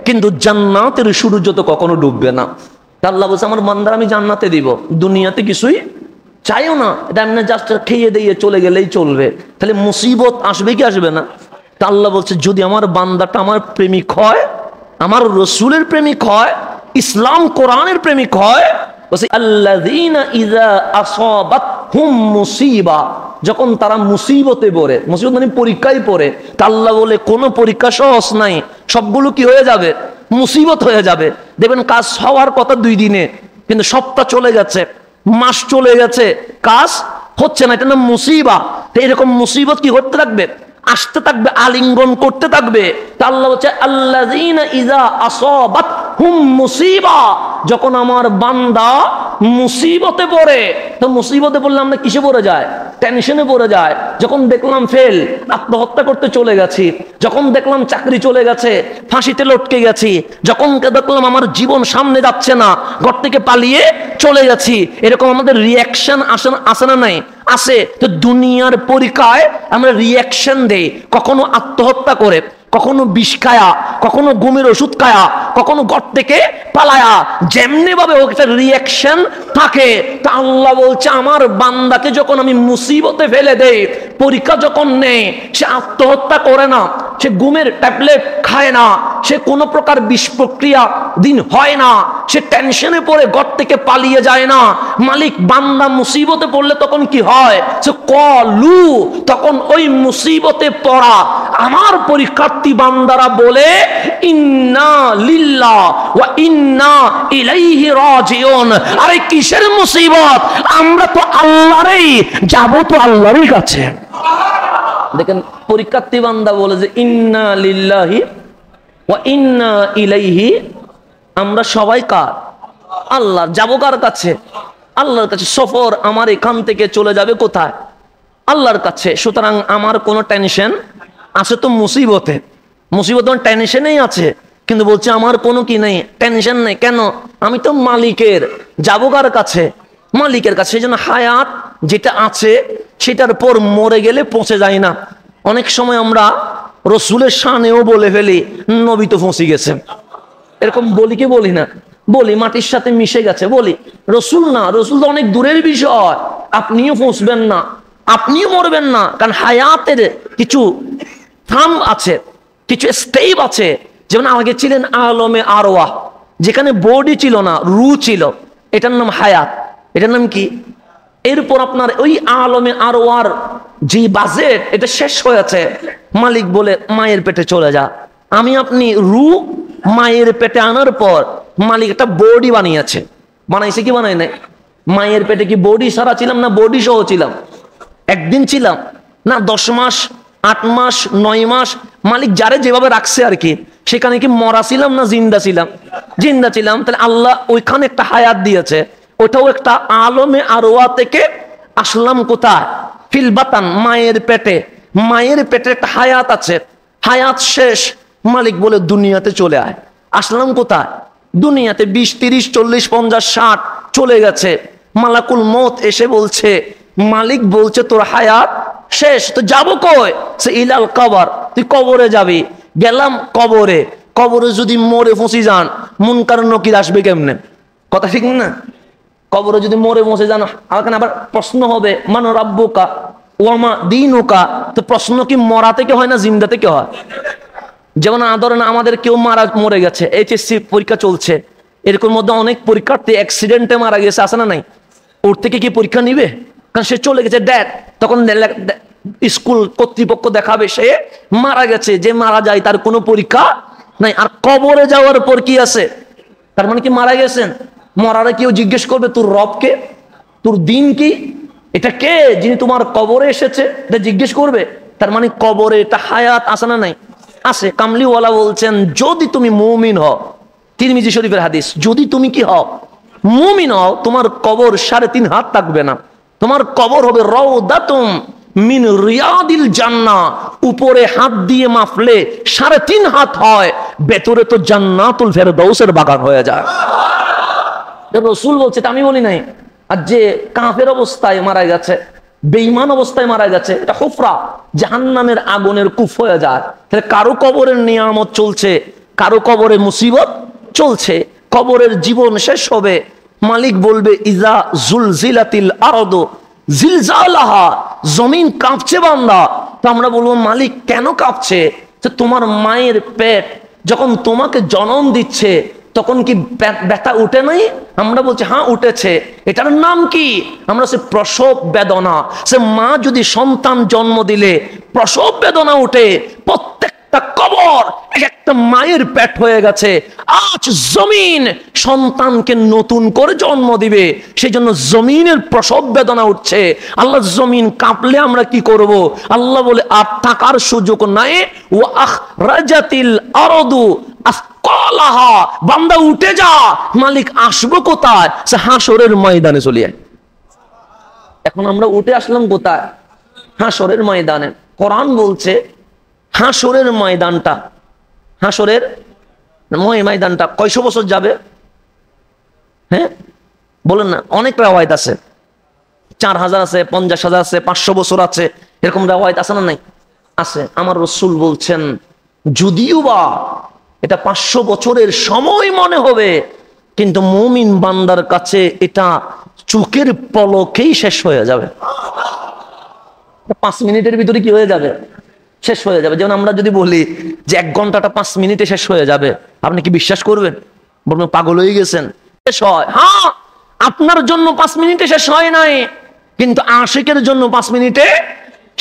কিন্তু জান্নাতের সূর্য তো কখনো ডুববে না। আল্লাহ বলছে আমার বান্দার আমি জান্নাতে দিব, দুনিয়াতে কিছুই চাইও না। এটা এমনি জাস্ট খেয়ে দিয়ে চলে গেলেই চলবে। তাহলে মুসিবত আসবে কি আসবে না? তা আল্লাহ বলছে যদি আমার বান্দাটা আমার প্রেমিক হয়, আমার রসুলের প্রেমিক হয়, ইসলাম কোরআনের প্রেমিক হয়, বলছে আল্লাযীনা ইযা আসাবাতহুম মুসিবা, যখন তারা মুসিবতে পড়ে, মুসিবত মানে পরীক্ষায় পড়ে, তা আল্লাহ বলে কোনো পরীক্ষা সহজ নাই, সবগুলো কি হয়ে যাবে? মুসিবত হয়ে যাবে। দেখবেন কাজ হওয়ার কথা 2 দিনে, কিন্তু সপ্তাহ চলে গেছে, মাস চলে গেছে, কাজ হচ্ছে না, এটা না মুসিবা। তো এরকম মুসিবত কি করতে থাকবে? আসতে থাকবে, আলিঙ্গন করতে থাকবে। তা আল্লাহ বলছে আল্লাযীনা ইযা আসাবাতহুম মুসিবা, যখন আমার বান্দা মুসিবতে পড়ে। তো মুসিবতে পড়লে আমরা কিসে পড়ে যায়? টেনশনে পড়ে যায়। যখন দেখলাম ফেল, আত্মহত্যা করতে চলে গেছি। যখন দেখলাম চাকরি চলে গেছে, ফাঁসিতে লটকে গেছি। যখন দেখলাম আমার জীবন সামনে যাচ্ছে না, ঘর থেকে পালিয়ে চলে গেছি। এরকম আমাদের রিয়াকশন আসে না নাই? আছে। তো দুনিয়ার পরীক্ষায় আমরা রিয়াকশন দেই, কখনো আত্মহত্যা করে, কখনো বিষ খায়া, কখনো ঘুমের ওষুধ খায়া, কখনো ঘর থেকে পালায়া, যেমনি ভাবে একটা রিয়াকশন থাকে। তা আল্লাহ বলছে আমার বান্দাকে যখন আমি মুসিবতে ফেলে দেই, পরীক্ষা যখন নেই, সে আত্মহত্যা করে না, সে ঘুমের ট্যাবলেট খায় না, সে কোনো প্রকার বিষ প্রক্রিয়া দিন হয় না, সে টেনশনে পড়ে ঘর থেকে পালিয়ে যায় না। মালিক বান্দা মুসিবতে পড়লে তখন কি হয়? সে কলু, তখন ওই মুসিবতে পড়া আমার পরীক্ষার্থী বান্দারা বলে ইন্না লিল্লাহ ওয়া ইন্না ইলাইহি রাজিউন। আরে কিসের মুসিবত? আমরা তো আল্লাহরই যাব, তো আল্লাহরই কাছে। দেখেন পরীক্ষার্থী বান্দা বলে যে ইন্না লিল্লাহি ওয়া ইন্না ইলাইহি, আমরা সবাই কার? আল্লাহ। যাবো কার কাছে? আল্লাহর কাছে। সফর আমার এখান থেকে চলে যাবে কোথায়? আল্লাহর কাছে। সুতরাং আমার কোনো টেনশন আছে তো মুসিবতে, মুসিবত টেনশনেই আছে, কিন্তু বলছে আমার কোনো কি নেই, টেনশন নেই। কেন? আমি তো মালিকের, যাবো কার কাছে? মালিকের কাছে। সেই জন্য হায়াত যেটা আছে সেটার পর মরে গেলে পৌঁছে যায় না। অনেক সময় আমরা রসুলের শানেও বলে ফেলি নবী তো ফসি গেছে, এরকম বলি কি বলি না? বলি, মাটির সাথে মিশে গেছে বলি। রসুল না, রসুল তো অনেক দূরের বিষয়। আপনিও ফসবেন না, আপনিও মরবেন না, কারণ হায়াতের কিছু থাম আছে, কিছু স্টেপ আছে। যেমন আগে ছিলেন আলমে আরওয়াহ, যেখানে বডি ছিল না, রু ছিল, এটার নাম হায়াত। এটার নাম কি? এরপর আপনার ওই আলমে আরওয়ার যে বাজেট, এটা শেষ হয়েছে। মালিক বলে মায়ের পেটে চলে যা। আমি আপনি রু মায়ের পেটে আনার পর মালিক একটা বডি বানিয়েছে। বানাইছে কি বানাই নাই? মায়ের পেটে কি বডি সারা ছিলাম না বডি সহ ছিলাম? একদিন ছিলাম না 10 মাস, 8 মাস, 9 মাস? মালিক যারে যেভাবে রাখছে আর কি, সেখানে কি মরা ছিলাম না জিন্দা ছিলাম? জিন্দা ছিলাম। তাহলে আল্লাহ ওইখানে একটা হায়াত দিয়েছে। ওটাও একটা আলমে আরওয়া থেকে আসলাম কোথায়? ফিল বাতান, মায়ের পেটে। মায়ের পেটে একটা হায়াত আছে, হায়াত শেষ। মালিক বলে দুনিয়াতে চলে আয়। আসলাম কোথায়? দুনিয়াতে। 20, 30, 40, 50, 60 চলে গেছে। মালাকুল মউত এসে বলছে, মালিক বলছে তোর হায়াত শেষ, তো যাবো কই? সে ইলাল কবর, তুই কবরে যাবি। গেলাম কবরে। কবরে যদি মরে ফসি যান, মুনকার নকির আসবে কেমনে? কথা ঠিক না? কবরে যদি মরে ফসে যান, আবার প্রশ্ন হবে মান রাব্বুকা ওয়ামা দীনুকা। তো প্রশ্ন কি মরা থেকে হয় না জিন্দা থেকে হয়? যেমন ধরেন আমাদের কেউ মরে গেছে, এইচএসসি পরীক্ষা চলছে, এরকম মধ্যে অনেক পরীক্ষার্থী অ্যাক্সিডেন্টে মারা গেছে, আছে না নাই? ওর থেকে কি পরীক্ষা নিবে? কারণ সে চলে গেছে, ড্যাড। তখন স্কুল কর্তৃপক্ষ দেখাবে সে মারা গেছে। যে মারা যায় তার কোনো পরীক্ষা নাই। আর কবরে যাওয়ার পর কি আছে? তার মানে কি মারা গেছেন। মরারে কেউ জিজ্ঞেস করবে তোর রব কে, তোর দিন কি, এটা কে যিনি তোমার কবরে এসেছে, এটা জিজ্ঞেস করবে। তার মানে কবরে এটা হায়াত আছে না নাই? আছে। কামলিওয়ালা বলছেন যদি তুমি মুমিন হও, তিরমিজি শরীফের হাদিস, যদি তুমি কি হও মুমিন হও, তোমার কবর 3.5 হাত থাকবে না, তোমার কবর হবে রাউদাতুম মিন রিয়াদিল জান্নাহ। উপরে হাত দিয়ে মাপলে 3.5 হাত হয়, ভেতরে তো জান্নাতুল ফেরদাউসের বাগান হয়ে যায়। রাসূল বলছে, আমি বলি নাই। আর যে কাফের অবস্থায় মারা গেছে, বেঈমান অবস্থায় মারা গেছে, এটা হুফরা, জাহান্নামের আগুনের কূপ হয়ে যায়। তাহলে কারো কবরের নিয়ামত চলছে, কারো কবরে মুসিবত চলছে, কবরের জীবন শেষ হবে। মালিক বলবে ইজা জুলজিলাতিল আরদু জিলজালাহা, জমিন কাঁপছে বান্দা। তো আমরা বলবো মালিক কেন কাঁপছে? যে তোমার মায়ের পেট যখন তোমাকে জন্ম দিচ্ছে তখন কি ব্যথা উঠে নাই? আমরা বলছি হ্যাঁ উঠেছে। এটার নাম কি? আমরা সে প্রসব বেদনা। সে মা যদি সন্তান জন্ম দিলে প্রসব বেদনা উঠে, প্রত্যেকটা কবর একটা মায়ের পেট হয়ে গেছে। আজ জমিন সন্তানকে নতুন করে জন্ম দিবে, সেই জন্য জমিনের প্রসব বেদনা উঠছে। আল্লাহ জমিন কাঁপলে আমরা কি করব? আল্লাহ বলে আর থাকার সুযোগ নাই। ওয়া আখরাজাতিল আরদু আসকালাহা, বান্দা উঠে যা। মালিক আসবো কোথায়? সে হাসরের ময়দানে চলে যায়। এখন আমরা উঠে আসলাম কোথায়? হাসরের ময়দানে। কোরআন বলছে হাসরের ময়দানটা, হাসরের ময়দানটা কয়শো বছর যাবে? হ্যাঁ বলেন না। অনেক রেওয়ায়েত আছে, 4000 আছে, 50,000 আছে, 500 বছর আছে, এরকম রেওয়ায়েত আছে না নাই? আছে। আমার রাসূল বলছেন যদিও বা এটা 500 বছরের সময় মনে হবে, কিন্তু মুমিন বান্দার কাছে এটা চোখের পলকেই শেষ হয়ে যাবে। 5 মিনিটের ভিতরে কি হয়ে যাবে? শেষ হয়ে যাবে। যেমন আমরা যদি বলি যে 1 ঘন্টাটা 5 মিনিটে শেষ হয়ে যাবে, আপনি কি বিশ্বাস করবেন? বলবেন পাগল হয়ে গেছেন। শেষ হয়, হ্যাঁ আপনার জন্য 5 মিনিটে শেষ হয় নাই, কিন্তু আশিকের জন্য 5 মিনিটে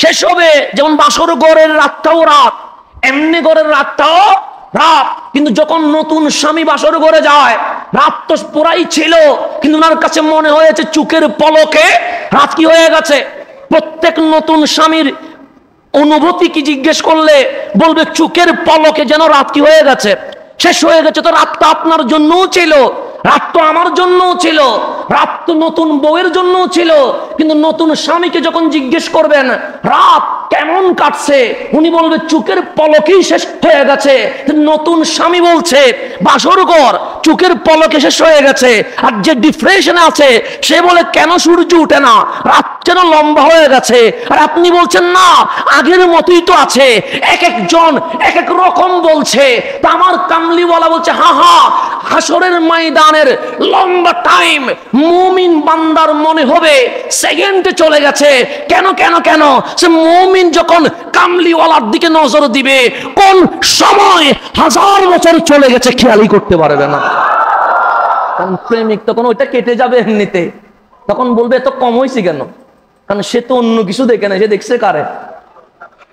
শেষ হবে। যেমন বাসর ঘরের রাতটাও রাত, এমনি ঘরের রাতটাও রাত। কিন্তু যখন নতুন স্বামী বাসর ঘরে যায়, রাত তো পুরাই ছিল, কিন্তু ওনার কাছে মনে হয়েছে চোখের পলকে রাত কি হয়ে গেছে। প্রত্যেক নতুন স্বামীর অনুভূতি কি জিজ্ঞেস করলে বলবে চোখের পলকে যেন রাত কি হয়ে গেছে, শেষ হয়ে গেছে। তো রাতটা আপনার জন্যও ছিল, রাত তো আমার জন্যও ছিল, রাত তো নতুন বউয়ের জন্যও ছিল। কিন্তু নতুন স্বামীকে যখন জিজ্ঞেস করবেন রাত কেমন কাটছে, উনি বলবে চোখের পলকেই শেষ হয়ে গেছে। নতুন স্বামী বলছে বাসর ঘর চোখের পলকে শেষ হয়ে গেছে। আর যে ডিপ্রেশনে আছে সে বলে কেন সূর্য উঠে না, রাত যেন লম্বা হয়ে গেছে। আর আপনি বলছেন না আগের মতোই তো আছে। এক একজন এক এক রকম বলছে। তা আমার কামলিওয়ালা বলছে হা হা, হাসরের ময়দানের লম্বা টাইম মুমিন বান্দার মনে হবে সেকেন্ডে চলে গেছে। কেন কেন কেন? সে মুমিন যখন কামলিওয়ালার দিকে নজর দিবে, কোন সময় 1000 বছর চলে গেছে খেয়ালই করতে পারবে না। কারণ প্রেমিক তখন ওইটা কেটে যাবে এমনিতে, তখন বলবে এত কম হয়েছে কেন? কারণ সে তো অন্য কিছু দেখে না, সে দেখছে কারে?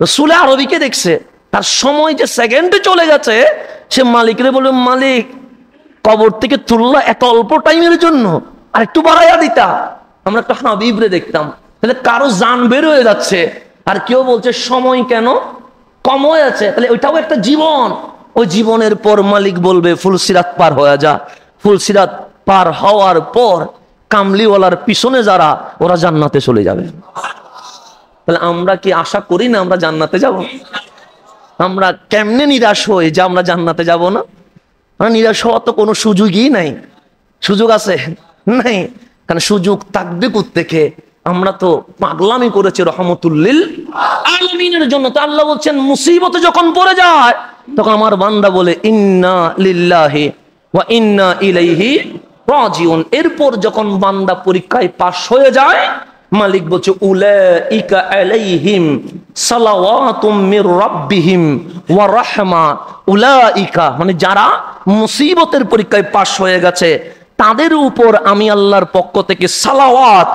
রাসূল আরবিকে দেখছে। তার সময় যে সেকেন্ডে চলে গেছে, সে মালিকরে বলবে মালিক কবর থেকে তুললা এত অল্প টাইমের জন্য, আর একটু বাড়াইয়া দিতা, আমরা একটা হাবিবরে দেখতাম। তাহলে কারো জান বের হয়ে যাচ্ছে, আর কেউ বলছে সময় কেন কম হয়ে আছে। তাহলে ওইটাও একটা জীবন। ওই জীবনের পর মালিক বলবে ফুলসিরাত পার হয়ে যা। ফুলসিরাত পার হওয়ার পর কামলিওয়ালার পিছনে যারা, ওরা জান্নাতে চলে যাবে। তাহলে আমরা কি আশা করি না আমরা জান্নাতে যাব? আমরা কেমনে নিরাশ হই যে আমরা জান্নাতে যাব না? নিরাশ হওয়ার তো কোনো সুযোগই নাই। সুযোগ আছে? নাই। কারণ সুযোগ থাকবে কোত্থেকে? আমরা তো পাগলামি করেছি রহমতুল্লিল আলামিনের জন্য। তো আল্লাহ বলছেন মুসিবতে যখন পড়ে যায় তখন আমার বান্দা বলে ইন্না লিল্লাহি ওয়া ইন্না ইলাইহি রাজিউন। এরপর যখন বান্দা পরীক্ষায় পাশ হয়ে যায়, মালিক বলছে উলাইকা আলাইহিম সালাওয়াতুম মির রাব্বিহিম ওয়া রাহমা। উলাইকা মানে যারা মুসিবতের পরীক্ষায় পাশ হয়ে গেছে, তাদের উপর আমি আল্লাহর পক্ষ থেকে সালাওয়াত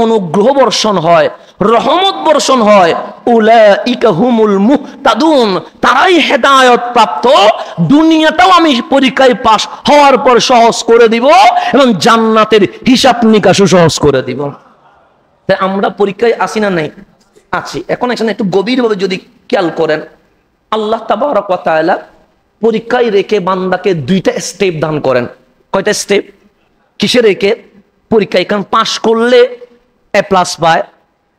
অনুগ্রহ বর্ষণ হয়, রহমত বর্ষণ হয়, উলাইকা হুমুল মুহতাদুন, তারাই হেদায়েত প্রাপ্ত। দুনিয়াটাও আমি পরীক্ষায় পাস হওয়ার পর সহজ করে দিব এবং জান্নাতের হিসাব নিকাশও সহজ করে দিব। তাই আমরা পরীক্ষায় আসি না? নাই, আছি। এখন এখানে একটু গভীরভাবে যদি খেয়াল করেন, আল্লাহ তাবারক ওয়া তাআলা পরীক্ষায় রেখে বান্দাকে দুইটা স্টেপ দান করেন। কয়টা স্টেপ? কিসে রেখে? পরীক্ষায়। কারণ পাস করলে A+ পায়,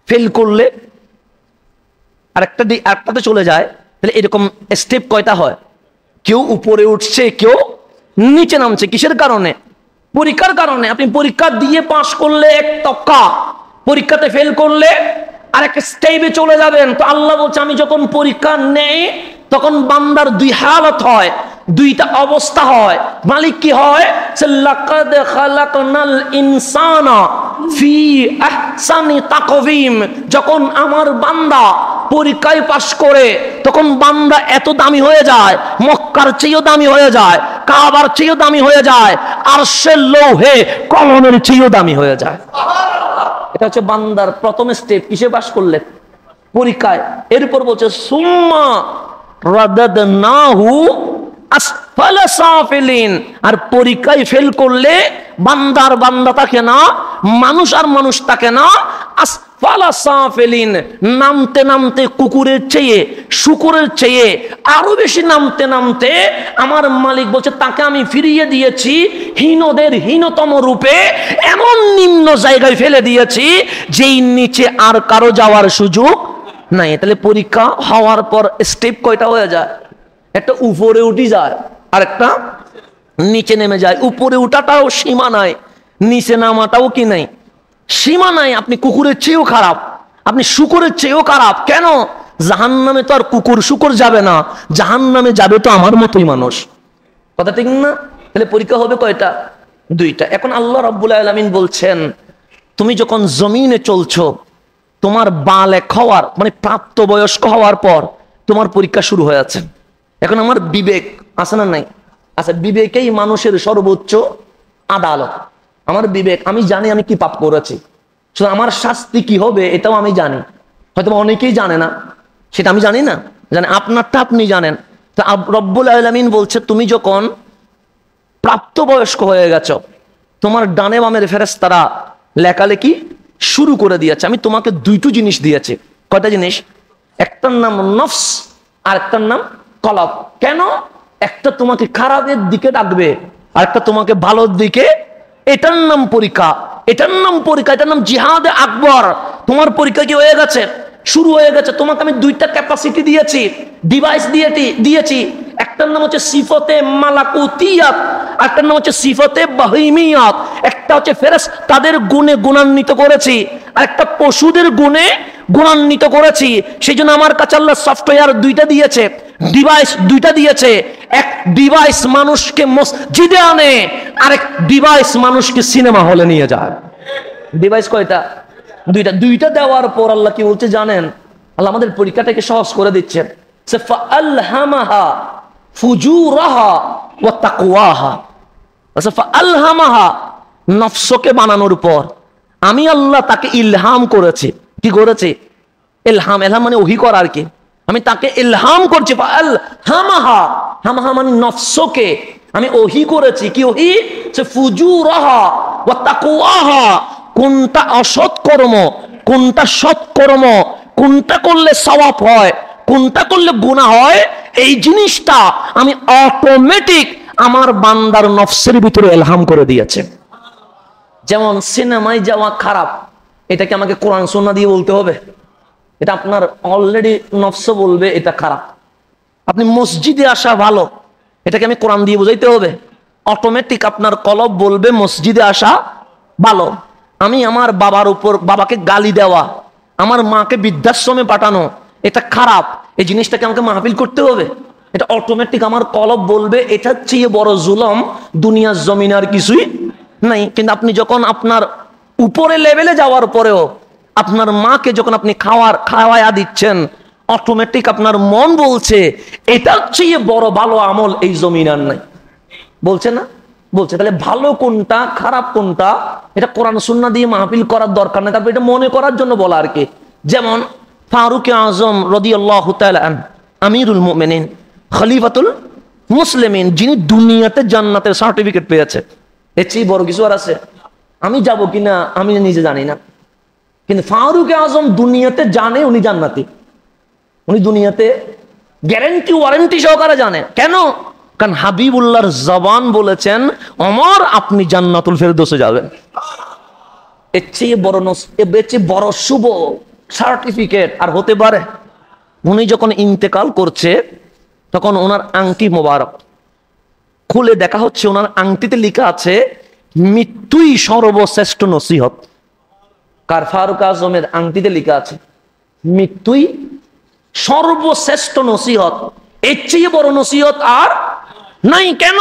ফেল করলে আরেকটাতে চলে যায়। তাহলে এরকম স্টেপ কয়টা হয়? কেউ উপরে উঠছে, কেউ নিচে নামছে। কিসের কারণে? পরীক্ষার কারণে। আপনি পরীক্ষা দিয়ে পাস করলে 1 টক্কা, পরীক্ষাতে ফেল করলে আরেক স্টেপে চলে যাবেন। তো আল্লাহ বলছে, আমি যখন পরীক্ষা নেই তখন বান্দার দুই হালত হয়, দুইটা অবস্থা হয়। মালিক কি হয়? লাকাদ খালাকনাল ইনসানা ফি আহসানি তাকওয়িম। যখন আমার বান্দা পরীক্ষায় পাশ করে তখন বান্দা এত দামি হয়ে যায়, মক্কার চেয়েও দামি হয়ে যায়, কাবার চেয়েও দামি হয়ে যায়, আরশের লৌহে কলমের চেয়েও দামি হয়ে যায়। এটা হচ্ছে বান্দার প্রথম স্টেপ। কিসে পাশ করলে? পরীক্ষায়। এরপর বলছে সুম্মা রাদাদনাহু আসফালা সাফিলিন। আর পরীক্ষায় ফেল করলে বান্দা থাকে না, মানুষ থাকে না, আসফালা সাফিলিন, নামতে নামতে কুকুরের চেয়ে, শুকুরের চেয়ে আরো বেশি নামতে নামতে আমার মালিক বলছে তাকে আমি ফিরিয়ে দিয়েছি হীনদের হীনতম রূপে, এমন নিম্ন জায়গায় ফেলে দিয়েছি যেই নিচে আর কারো যাওয়ার সুযোগ নাই। তাহলে পরীক্ষা হওয়ার পর স্টেপ কয়টা হয়ে যায়? একটা উপরে উঠে যায়, আর একটা নিচে নেমে যায়। উপরে উঠাটাও সীমা নাই, নিচে নামাটাও কি নাই, সীমা নাই। আপনি কুকুরের চেয়েও খারাপ, আপনি শুকরের চেয়েও খারাপ। কেন? জাহান্নামে তো আর কুকুর শুকর যাবে না, জাহান্নামে যাবে তো আমার মতোই মানুষ। কথা ঠিক না? তাহলে পরীক্ষা হবে কয়টা? দুইটা। এখন আল্লাহ রাব্বুল আলামিন বলছেন, তুমি যখন জমিনে চলছো, তোমার বালেক হওয়ার মানে প্রাপ্তবয়স্ক হওয়ার পর তোমার পরীক্ষা শুরু হয়ে আছে। এখন আমার বিবেক আছে না নাই? আচ্ছা, বিবেকেই মানুষের সর্বোচ্চ আদালত। আমার বিবেক, আমি জানি আমি কি পাপ করেছি, শুধু আমার শাস্তি কি হবে এটাও আমি জানি। হয়তো অনেকেই জানে না, সেটা আমি জানি না, জানে আপনারটা আপনি জানেন। তো রব্বুল আলামিন বলছে, তুমি যখন প্রাপ্তবয়স্ক হয়ে গেছো, তোমার ডানে বামের ফেরেশতারা লেখালেখি শুরু করে দিয়েছে। আমি তোমাকে দুইটো জিনিস দিয়েছি। কয়টা জিনিস? একটার নাম নফস আর একটার নাম কলব। কেন? একটা তোমাকে খারাপের দিকে ডাকবে আর একটা তোমাকে ভালোর দিকে। এটার নাম পরীক্ষা, এটার নাম পরীক্ষা, এটার নাম জিহাদে আকবর। তোমার পরীক্ষা কি হয়ে গেছে? শুরু হয়ে গেছে। তোমাকে আমি দুইটা ক্যাপাসিটি দিয়েছি, ডিভাইস দিয়েছি। একটার নাম হচ্ছে সিফতে মালাকুতিয়াত, একটার নাম হচ্ছে সিফতে বাহিমিয়াত। একটা হচ্ছে ফেরেশতাদের গুণে গুণান্বিত করেছি, আর একটা পশুদের গুণে গুণান্বিত করেছি। সেই জন্য আমার কাছে আল্লাহ সফটওয়্যার দুইটা দিয়েছে, ডিভাইস দুইটা দিয়েছে। এক ডিভাইস মানুষকে মসজিদে আনে, আরেক ডিভাইস মানুষকে সিনেমা হলে নিয়ে যায়। ডিভাইস কয়টা? দুইটা। দুইটা দেওয়ার পর আল্লাহ কি বলছে জানেন? আল্লাহ আমাদের পরীক্ষাটাকে সহজ করে দিচ্ছেন। ফাআলহামাহা ফুজুরাহা ওয়া তাকওয়াহা। ফাআলহামাহা, নফসকে বানানোর পর আমি আল্লাহ তাকে ইলহাম করেছি। কি করেছে? ইলহাম। ইলহাম মানে ওহী করা আর কি। আমি তাকে ইলহাম করছি। ফাআলহামাহা, হামাহা মানে নফসকে আমি ওহী করেছি। কি ওহী? ফুজুরাহা ওয়া তাকওয়াহা, কোনটা অসৎ কর্ম, কোনটা সৎ কর্ম, কোনটা করলে সওয়াব হয়, কোনটা করলে গুনাহ হয়, এই জিনিসটা আমি অটোমেটিক আমার বান্দার নফসের ভিতরে ইলহাম করে দিয়েছে। যেমন সিনেমায় যাওয়া খারাপ, এটাকে আমাকে কোরআন সুন্নাহ দিয়ে বলতে হবে? এটা আপনার অলরেডি নফস বলবে এটা খারাপ। আপনি মসজিদে আসা ভালো, এটাকে আমি কোরআন দিয়ে বুঝাইতে হবে? অটোমেটিক আপনার কলব বলবে মসজিদে আসা ভালো। আমি আমার বাবার উপর, বাবাকে গালি দেওয়া, আমার মাকে বৃদ্ধাশ্রমে পাঠানো, এটা খারাপ। এই জিনিসটাকে আমাকে মাহফিল করতে হবে? এটা অটোমেটিক আমার কলব বলবে এটার চেয়ে বড় জুলম দুনিয়ার জমিনে আর কিছুই নাই। কিন্তু আপনি যখন আপনার উপরে লেভেলে যাওয়ার পরেও আপনার মাকে যখন আপনি খাওয়ায়া দিচ্ছেন, অটোমেটিক আপনার মন বলছে এটার চেয়ে বড় ভালো আমল এই জমিন আর নাই। বলছে না? বলছে। তাহলে ভালো কোনটা, খারাপ কোনটা, এটা কোরআন সুন্নাহ দিয়ে মাহফিল করার দরকার নেই। তারপর এটা মনে করার জন্য বলা আর কি। যেমন ফারুক আজম রাদিয়াল্লাহু তাআলা আনহু, আমিরুল মুমিনিন, খলিফাতুল মুসলিমিন, যিনি দুনিয়াতে জান্নাতের সার্টিফিকেট পেয়েছে। এর চেয়ে বড় কিছু আর আছে? আমি যাব কিনা আমি নিজে জানি না, কিন্তু ফারুক আজম দুনিয়াতে জানে উনি জান্নাতি। উনি দুনিয়াতে গ্যারান্টি ওয়ারেন্টি সহকারে জানে। কেন? কারণ হাবিবুল্লাহর জবান বলেছেন, ওমর আপনি জান্নাতুল ফেরদৌসে যাবেন। এর চেয়ে বড় শুভ সার্টিফিকেট আর হতে পারে? উনি যখন ইন্তেকাল করছে তখন ওনার আংটি মোবারক খুলে দেখা হচ্ছে, ওনার আংটিতে লেখা আছে মৃত্যুই সর্বশ্রেষ্ঠ নসিহত। কার? ফারুক আজমের আংটিতে লেখা আছে মৃত্যুই সর্বশ্রেষ্ঠ নসিহত। এর চেয়ে বড় নসিহত আর নাই। কেন?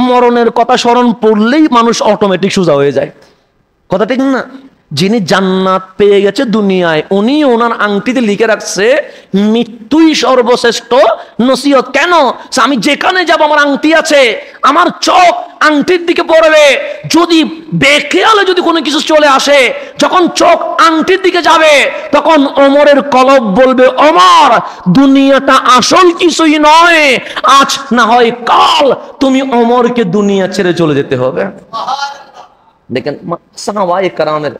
মরণের কথা স্মরণ পড়লেই মানুষ অটোমেটিক সোজা হয়ে যায়। কথা ঠিক না? যিনি জান্নাত পেয়ে গেছে দুনিয়ায়, উনি ওনার আংটিতে লিখে রাখছে মৃত্যুই সর্বশ্রেষ্ঠ নসিহত। কেন? আমি যেখানে যাব আমার আংটি আছে, আমার চোখ আংটির দিকে পড়বে। যদি বেখেয়ালে যদি কোনো কিছু চলে আসে, যখন চোখ আংটির দিকে যাবে তখন ওমরের কলব বলবে, ওমর দুনিয়াটা আসল কিছুই নয়, আজ না হয় কাল তুমি ওমরকে দুনিয়া ছেড়ে চলে যেতে হবে। দেখেন সাহাবায়ে কেরামের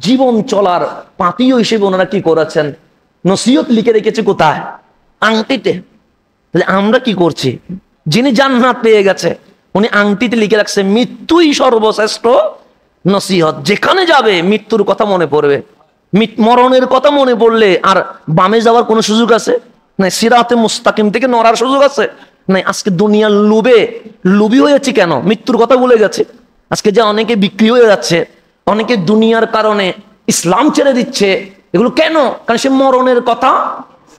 জীবন চলার পাথেয় হিসেবে ওনারা কি করেছেন? নসিহত লিখে রেখেছে কোথায়? আংটিতে। আমরা কি করছি? যিনি জান্নাত পেয়ে গেছে উনি আংটিতে লিখে রাখছে মৃত্যুই সর্বশ্রেষ্ঠ নসিহত। যেখানে যাবে মৃত্যুর কথা মনে পড়বে, মরণের কথা মনে পড়লে আর বামে যাওয়ার কোনো সুযোগ আছে না? সিরাতে মুস্তাকিম থেকে নড়ার সুযোগ আছে না? আজকে দুনিয়ার লুবি হয়েছে কেন? মৃত্যুর কথা ভুলে গেছে। আজকে যে অনেকে বিক্রি হয়ে যাচ্ছে, অনেকে দুনিয়ার কারণে ইসলাম ছেড়ে দিচ্ছে, এগুলো কেন? কারণ সে মরণের কথা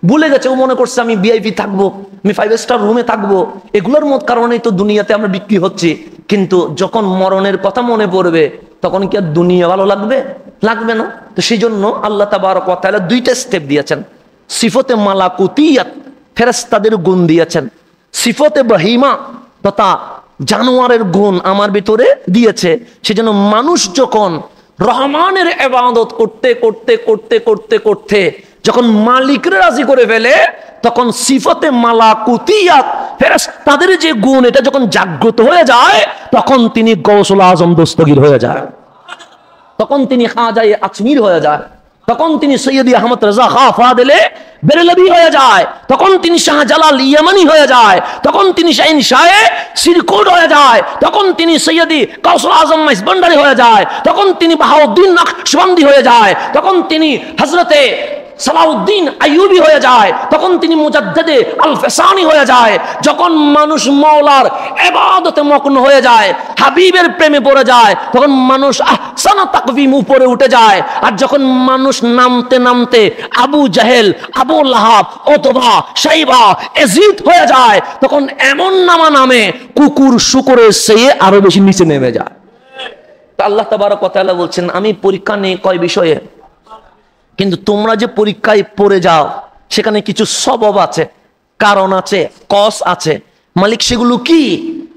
ভুলে গেছে। ও মনে করছে আমি ভিআইপি থাকবো, আমি 5 স্টার রুমে থাকবো। এগুলোর কারণেই তো দুনিয়াতে আমরা বিক্রি হচ্ছি। কিন্তু যখন মরণের কথা মনে পড়বে তখন কি আর দুনিয়া ভালো লাগবে? লাগবে না। তো সেই জন্য আল্লাহ তাবারক ওয়া তাআলা 2টা স্টেপ দিয়েছেন। সিফতে মালাকুতিয়াত, ফেরেশতাদের গুণ দিয়েছেন। সিফতে বাহিমা তথা জানোয়ারের গুণ আমার ভিতরে দিয়েছে। সেজন্য মানুষ যখন রহমানের ইবাদত করতে করতে করতে করতে করতে যখন মালিকরে রাজি করে ফেলে, তখন সিফতে মালাকুতিয়াত ফেরেশতাদের যে গুণ এটা যখন জাগ্রত হয়ে যায়, তখন তিনি গৌসুল আজম দস্তগীর হয়ে যায়, তখন তিনি খাজায়ে আজমির হয়ে যায়, তখন তিনি সৈয়দি আহমদ রাজা খাঁ ফাদেলে বেরেলভি হয়ে যায়, তখন তিনি শাহজালাল ইয়ামানি হয়ে যায়, তখন তিনি শাহিন শাহে সিরকুট হয়ে যায়, তখন তিনি সৈয়দি কাউসুল আজম মাইজভান্ডারি হয়ে যায়, তখন তিনি বাহাউদ্দিন নকশবন্দি হয়ে যায়, তখন তিনি হযরতে সালাউদ্দিন আইয়ুবী হয়ে যায়, তখন তিনি মুজাদ্দেদে আল ফেসানি হয়ে যায়। যখন মানুষ মাওলার ইবাদতে মগ্ন হয়ে যায়, হাবিবের প্রেমে পড়ে যায়, তখন মানুষ আহসানা তাকভিম উপরে উঠে যায়। আর যখন মানুষ নামতে নামতে আবু জাহেল, আবু লাহাব অথবা শাইবা এজিদ হয়ে যায়, তখন এমন নামা নামে কুকুর শুকরের চেয়ে আরো বেশি নিচে নেমে যায়। আল্লাহ তাবারক ওয়া তাআলা বলছেন, আমি পরীক্ষা নেই কয় বিষয়ে, কিন্তু তোমরা যে পরীক্ষায় পড়ে যাও সেখানে কিছু সবব আছে, কারণ আছে, কস আছে। মালিক সেগুলো কি?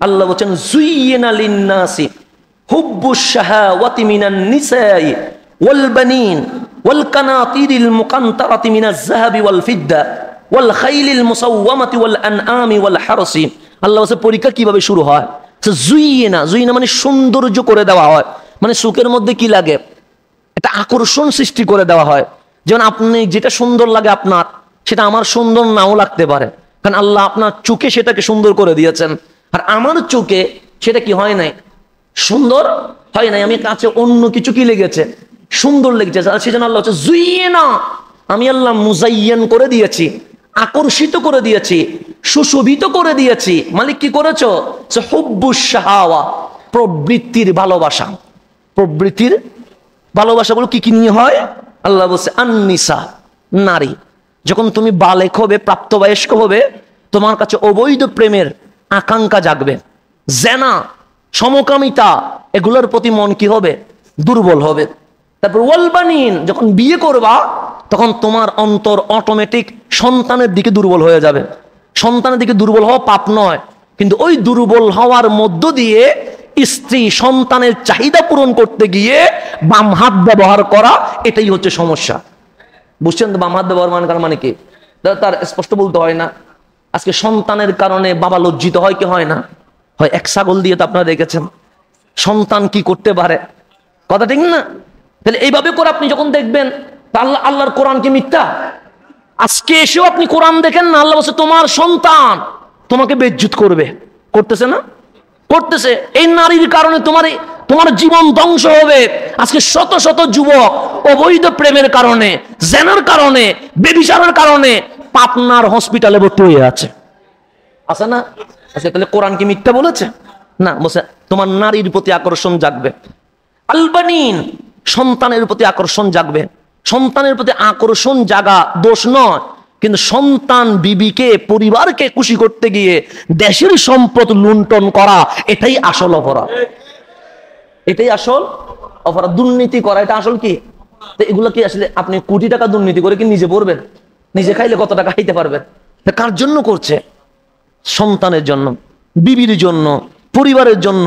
আল্লাহ বলছেন, যুইয়িনা লিন-নাসি হুব্বুশ শাহাওয়াতি মিনান নিসাই ওয়াল বানিন ওয়াল কানাতিরিল মুকান্তারাতি মিনাজ যাহাবি ওয়াল ফিদ্দা ওয়াল খাইলিল মুসাওওয়ামাতি ওয়াল আনআমি ওয়াল হারসি। আল্লাহ বলছে পরীক্ষা কিভাবে শুরু হয়? যুইয়িনা, যুইয়িনা মানে সৌন্দর্য করে দেওয়া হয়, মানে চোখের মধ্যে কি লাগে এটা আকর্ষণ সৃষ্টি করে দেওয়া হয়। যেমন আপনি যেটা সুন্দর লাগে আপনার, সেটা আমার সুন্দর নাও লাগতে পারে, কারণ আল্লাহ আপনার চোখে সেটাকে সুন্দর করে দিয়েছেন। আর আমার চোখে সেটা কি হয় নাই, সুন্দর হয় নাই, আমি কাছে অন্য কিছু কি লেগেছে, সুন্দর লেগেছে। সেজন্য আল্লাহ হচ্ছে যুইয়িনা, আমি আল্লাহ মুজাইয়ান করে দিয়েছি, আকর্ষিত করে দিয়েছি, সুশোভিত করে দিয়েছি। মালিক কি করেছো? হুব্বুশ শাহাওয়া, প্রবৃত্তির ভালোবাসা। প্রবৃত্তির ভালোবাসাগুলো কি কি নিয়ে হয়? আল্লাহ বলছে আন-নিসা, নারী। যখন তুমি বালেক হবে, প্রাপ্তবয়স্ক হবে, তোমার কাছে অবৈধ প্রেমের আকাঙ্ক্ষা জাগবে, জেনা, সমকামিতা, এগুলোর প্রতি মন কি হবে? দুর্বল হবে। তারপর ওয়াল বানিন, যখন বিয়ে করবা তখন তোমার অন্তর অটোমেটিক সন্তানের দিকে দুর্বল হয়ে যাবে। সন্তানের দিকে দুর্বল হওয়া পাপ নয়, কিন্তু ওই দুর্বল হওয়ার মধ্য দিয়ে স্ত্রী সন্তানের চাহিদা পূরণ করতে গিয়ে বাম হাত ব্যবহার করা, এটাই হচ্ছে সমস্যা। বুঝছেন তো? বাম হাত ব্যবহার মানে কি তার স্পষ্ট বলতে হয় না। আজকে সন্তানের কারণে বাবা লজ্জিত হয় কি হয় না? হয়। এক ছাগল দিয়ে তো আপনারা দেখেছেন সন্তান কি করতে পারে, কথা ঠিক না? তাহলে এইভাবে করে আপনি যখন দেখবেন আল্লাহর কোরআন কি মিথ্যা? আজকে এসেও আপনি কোরআন দেখেন না, আল্লাহ বলছে তোমার সন্তান তোমাকে বেজ্জুত করবে, করতেছে না? করতেছে। এই নারীর কারণে তোমার জীবন ধ্বংস হবে। আজকে শত শত যুবক অবৈধ প্রেমের কারণে, জেনার কারণে, বেবিচারের কারণে পাবনার হসপিটালে ভর্তি হয়ে আছে না? আচ্ছা, তাহলে কোরআন কি মিথ্যা বলেছে? না, বলছে তোমার নারীর প্রতি আকর্ষণ জাগবে। আলবানিন, সন্তানের প্রতি আকর্ষণ জাগবে। সন্তানের প্রতি আকর্ষণ জাগা দোষ নয়, কিন্তু সন্তান বিবিকে, পরিবারকে খুশি করতে গিয়ে দেশের সম্পদ লুণ্ঠন করা, এটাই আসল অপরাধ। এটাই আসল অপরাধ। দুর্নীতি করা এটা আসল কি? এগুলো কি আসলে আপনি কোটি টাকা দুর্নীতি করে কি নিজে পড়বেন? নিজে খাইলে কত টাকা খাইতে পারবেন? কার জন্য করছে? সন্তানের জন্য, বিবির জন্য, পরিবারের জন্য,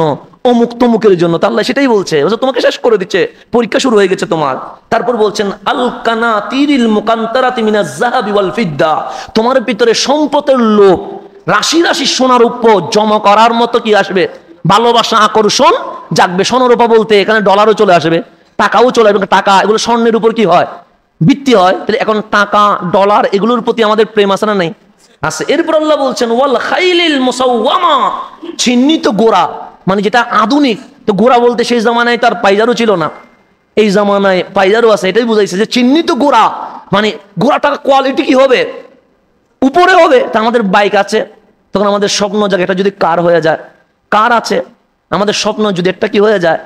অমুক তমুকের জন্য। আল্লাহ সেটাই বলছে, তোমাকে শেষ করে দিচ্ছে, পরীক্ষা শুরু হয়ে গেছে তোমার। তারপর বলছেন আল কানাতিরিল মুকান্তারাতি মিনাজ যাহাবি ওয়াল ফিদ্দা, তোমার ভিতরে সম্পদের লোভ, রাশি রাশি সোনার উপর জমা করার মতো কি আসবে? ভালোবাসা, আকর্ষণ জাগবে। সোনারূপা বলতে এখানে ডলারও চলে আসবে, টাকাও চলে আসবে। টাকা এগুলো স্বর্ণের উপর কি হয়? ভিত্তি হয়। তাহলে এখন টাকা, ডলার এগুলোর প্রতি আমাদের প্রেম আছে না নাই? আছে। এরপর আল্লাহ বলছেন ওয়াল খাইলিল মুসাওয়ামা, চিহ্নিত ঘোড়া, মানে যেটা আধুনিক। তো ঘোড়া বলতে সেই জামানায় তার পাইজারও ছিল না, এই জামানায় পাইজারও আছে। এটাই বুঝাইছে যে চিহ্নিত ঘোড়া, মানে ঘোড়াটার কোয়ালিটি কি হবে? উপরে হবে। তা আমাদের বাইক আছে, তখন আমাদের স্বপ্ন জায়গা এটা যদি কার হয়ে যায়, কার আছে আমাদের স্বপ্ন যদি একটা কি হয়ে যায়,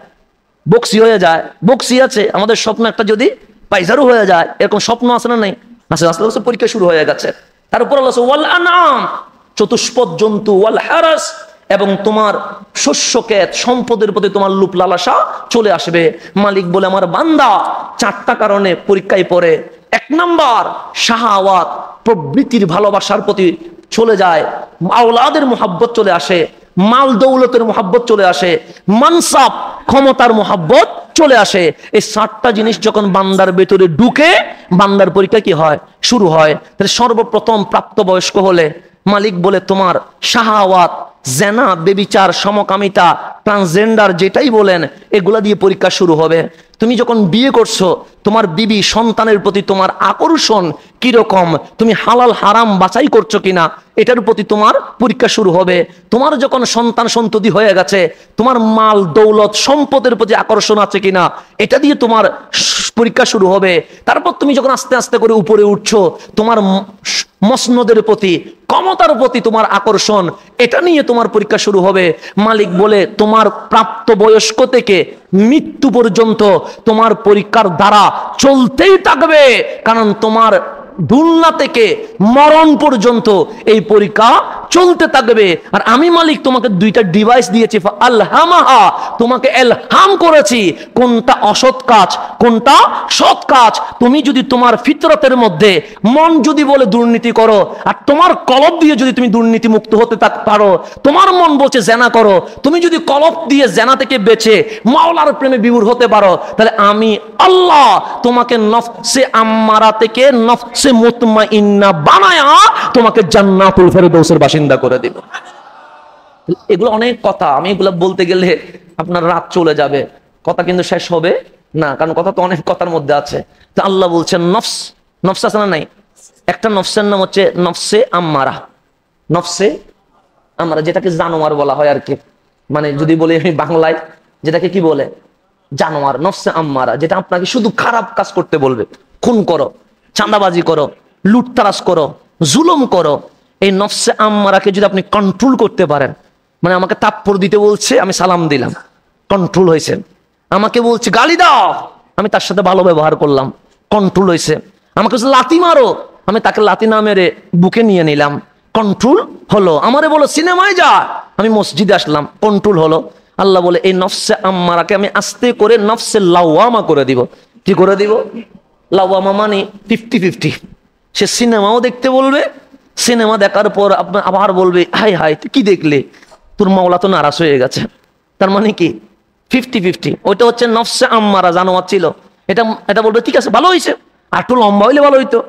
বক্সি হয়ে যায়, বক্সি আছে। আমাদের স্বপ্ন একটা যদি পাইজারও হয়ে যায়, এরকম স্বপ্ন আছে না নাই? আছে। আস্তে আস্তে পরীক্ষা শুরু হয়ে গেছে। তারপর আল্লাহ ওয়াল আনআম, চতুষ্পদ জন্তু, ওয়াল হারাস, এবং তোমার শস্য ক্ষেত, সম্পদের প্রতি তোমার লোভ লালসা চলে আসবে। মালিক বলে আমার বান্দা চারটা কারণে পরীক্ষায় পড়ে। এক নাম্বার, শাহাওয়াত, প্রবৃত্তির ভালোবাসার প্রতি চলে যায়, আওলাদের মোহাব্বত চলে আসে, মাল দৌলতের মোহাব্বত চলে আসে, মানসাব, ক্ষমতার মোহাব্বত চলে আসে। এই সাতটা জিনিস যখন বান্দার ভেতরে ঢুকে, বান্দার পরীক্ষা কি হয়? শুরু হয়। তাহলে সর্বপ্রথম প্রাপ্তবয়স্ক হলে মালিক বলে তোমার শাহাওয়াত, জেনা, বেবিচার, সমকামিতা, ট্রান্সজেন্ডার যেটাই বলেন, এগুলা দিয়ে পরীক্ষা শুরু হবে। তুমি যখন বিয়ে করছো, তোমার বিবি, সন্তানের প্রতি তোমার আকর্ষণ কিরকম, তুমি হালাল হারাম বাছাই করছো কিনা, এটার প্রতি তোমার পরীক্ষা শুরু হবে। তোমার যখন সন্তান সন্ততি হয়ে গেছে, তোমার মাল দৌলত, সম্পদের প্রতি আকর্ষণ আছে কিনা, এটা দিয়ে তোমার পরীক্ষা শুরু হবে। তারপর তুমি যখন আস্তে আস্তে করে উপরে উঠছো, তোমার মসনদের প্রতি, ক্ষমতার প্রতি তোমার আকর্ষণ, এটা নিয়ে তোমার পরীক্ষা শুরু হবে। মালিক বলে তোমার প্রাপ্ত বয়স্ক থেকে মৃত্যু পর্যন্ত তোমার পরীক্ষার দ্বারা চলতেই থাকবে, কারণ তোমার দুনিয়া থেকে মরণ পর্যন্ত এই পরীক্ষা চলতে থাকবে। আর আমি মালিক তোমাকে দুইটা ডিভাইস দিয়েছি, আলহামাহা, তোমাকে এলহাম করেছি কোনটা অসৎ কাজ, কোনটা সৎ কাজ। তুমি যদি তোমার ফিতরতের মধ্যে মন যদি বলে দুর্নীতি করো, আর তোমার কলব দিয়ে যদি তুমি দুর্নীতি মুক্ত হতে পারো, তোমার মন বলছে জেনা করো, তুমি যদি কলব দিয়ে জেনা থেকে বেঁচে মাওলার প্রেমে বিভোর হতে পারো, তাহলে আমি আল্লাহ তোমাকে নফসে আম্মারা থেকে নফসে মুতমাইন্না বানায়া তোমাকে জান্নাতুল ফেরদৌসের বাসিন্দা করে দিব। এগুলো অনেক কথা, আমি এগুলো বলতে গেলে আপনার রাত চলে যাবে, কথা কিন্তু শেষ হবে না, কারণ কথা তো অনেক কথার মধ্যে আছে। তো আল্লাহ বলছেন নফস, নফস আছে না নাই? একটা নফসের নাম হচ্ছে নফসে আম্মারা। নফসে আম্মারা যেটাকে জানোয়ার বলা হয় আর কি, মানে যদি বলি আমি বাংলায়, যেটাকে কি বলে? জানোয়ার। নফসে আম্মারা যেটা আপনাকে শুধু খারাপ কাজ করতে বলবে, খুন করো, চাঁদাবাজি করো, লুটতারাজ করো, জুলুম করো। এই নফসে আম্মারাকে যদি আপনি কন্ট্রোল করতে পারেন, মানে আমাকে তাপ্পর দিতে বলছে, আমি সালাম দিলাম, কন্ট্রোল হয়েছে। আমাকে বলছে গালি দাও, আমি তার সাথে ভালো ব্যবহার করলাম, কন্ট্রোল হয়েছে। আমাকে লাথি মারো, আমি তাকে লাথি না মেরে বুকে নিয়ে নিলাম, কন্ট্রোল হলো। আমারে বলো সিনেমায় যা, আমি মসজিদে আসলাম, কন্ট্রোল হলো। আল্লাহ বলে এই নফসে আম্মারাকে আমি আস্তে করে নফসে লাওয়ামা করে দিব। কি করে দিব? লাওয়ামা মানে 50-50। সে সিনেমাও দেখতে বলবে, সিনেমা দেখার পর আবার বলবে হাই হাই তুই কি দেখলে, তোর মাওলা তো নারাজ হয়ে গেছে। তার মানে কি 50-50। ওইটা হচ্ছে নফসে আম্মারা, জানোয়ার ছিল। এটা বলবে ঠিক আছে ভালো হয়েছে, আর একটু লম্বা হইলে ভালো হইতো,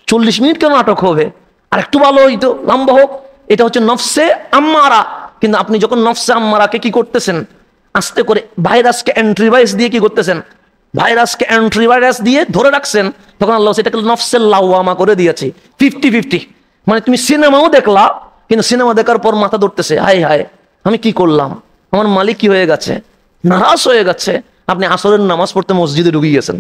40 মিনিট কেন নাটক হবে, আর একটু ভালো হইতো, লম্বা হোক। এটা হচ্ছে নফসে আম্মারা। কিন্তু আপনি যখন নফসে আম্মারাকে কি করতেছেন, আস্তে করে ভাইরাসকে অ্যান্টিভাইরাস দিয়ে কি করতেছেন, ভাইরাসকে অ্যান্টিভাইরাস দিয়ে ধরে রাখছেন, তখন আল্লাহ সেটাকে নফসে লাওয়ামা করে দিয়েছে 50-50। মানে তুমি সিনেমাও দেখলা, কিন্তু সিনেমা দেখার পর মাথা ধরতেছে, হায় হায় আমি কি করলাম, আমার মালিক কি হয়ে গেছে, নারাজ হয়ে গেছে। আপনি আসরের নামাজ পড়তে মসজিদে ঢুকে গেছেন।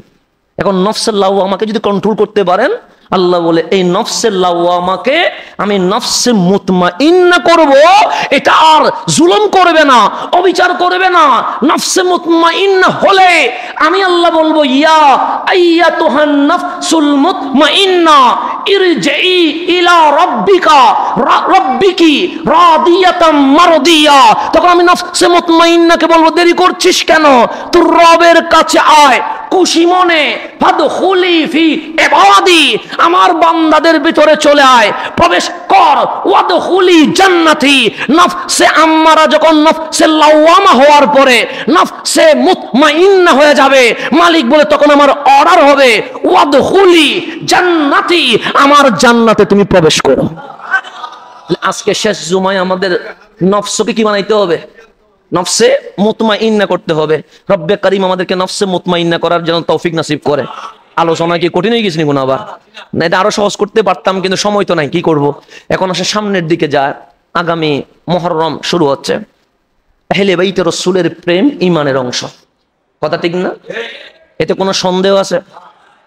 এখন নফসের লাওয়ামাকে যদি কন্ট্রোল করতে পারেন, আল্লাহ বলে এই নফসের লাওয়ামাকে আমি নফসে মুতমাইন্না করব, এটা আর জুলুম করবে না, অবিচার করবে না। নফসে মুতমাইন্না হলে আমি আল্লাহ বলবো, ইয়া আইয়াতুহান নফসুল মুতমাইন্না ইরজিই ইলা রাব্বিকি রাদিয়াতাম মারদিয়া। তখন আমি নফসে মুতমাইন্নাকে বলবো, দেরি করছিস কেন, তোর রবের কাছে আয় খুশি মনে, ফাদখুলি ফি ইবাদি, আমার বান্দাদের ভিতরে চলে আয়, প্রবেশ কর, ওয়াদখুলি জান্নাতি। নফসে আম্মারা যখন নফসে লাওয়ামা হওয়ার পরে নফসে মুতমাইন্না হয়ে যাবে, মালিক বলে তখন আমার অর্ডার হবে, ওয়াদখুলি জান্নাতি, আমার জান্নাতে তুমি প্রবেশ করো। আজকে শেষ জুমায় আমাদের নফসকে কি বানাইতে হবে, নফসে মুতমাইন্না করতে হবে। রব্বে কারীম আমাদেরকে নফসে মুতমাইন্না করার জন্য তৌফিক নসিব করে। আলোচনা কি কঠিন হয়ে গেছে নি গুনাহ? আবার না, এটা আরো সহজ করতে পারতাম, কিন্তু সময় তো নাই, কি করব। এখন আসে সামনের দিকে যায়, আগামী মুহররম শুরু হচ্ছে। আহলে বাইতে রাসূলের প্রেম ঈমানের অংশ, কথা ঠিক না? এতে কোনো সন্দেহ আছে?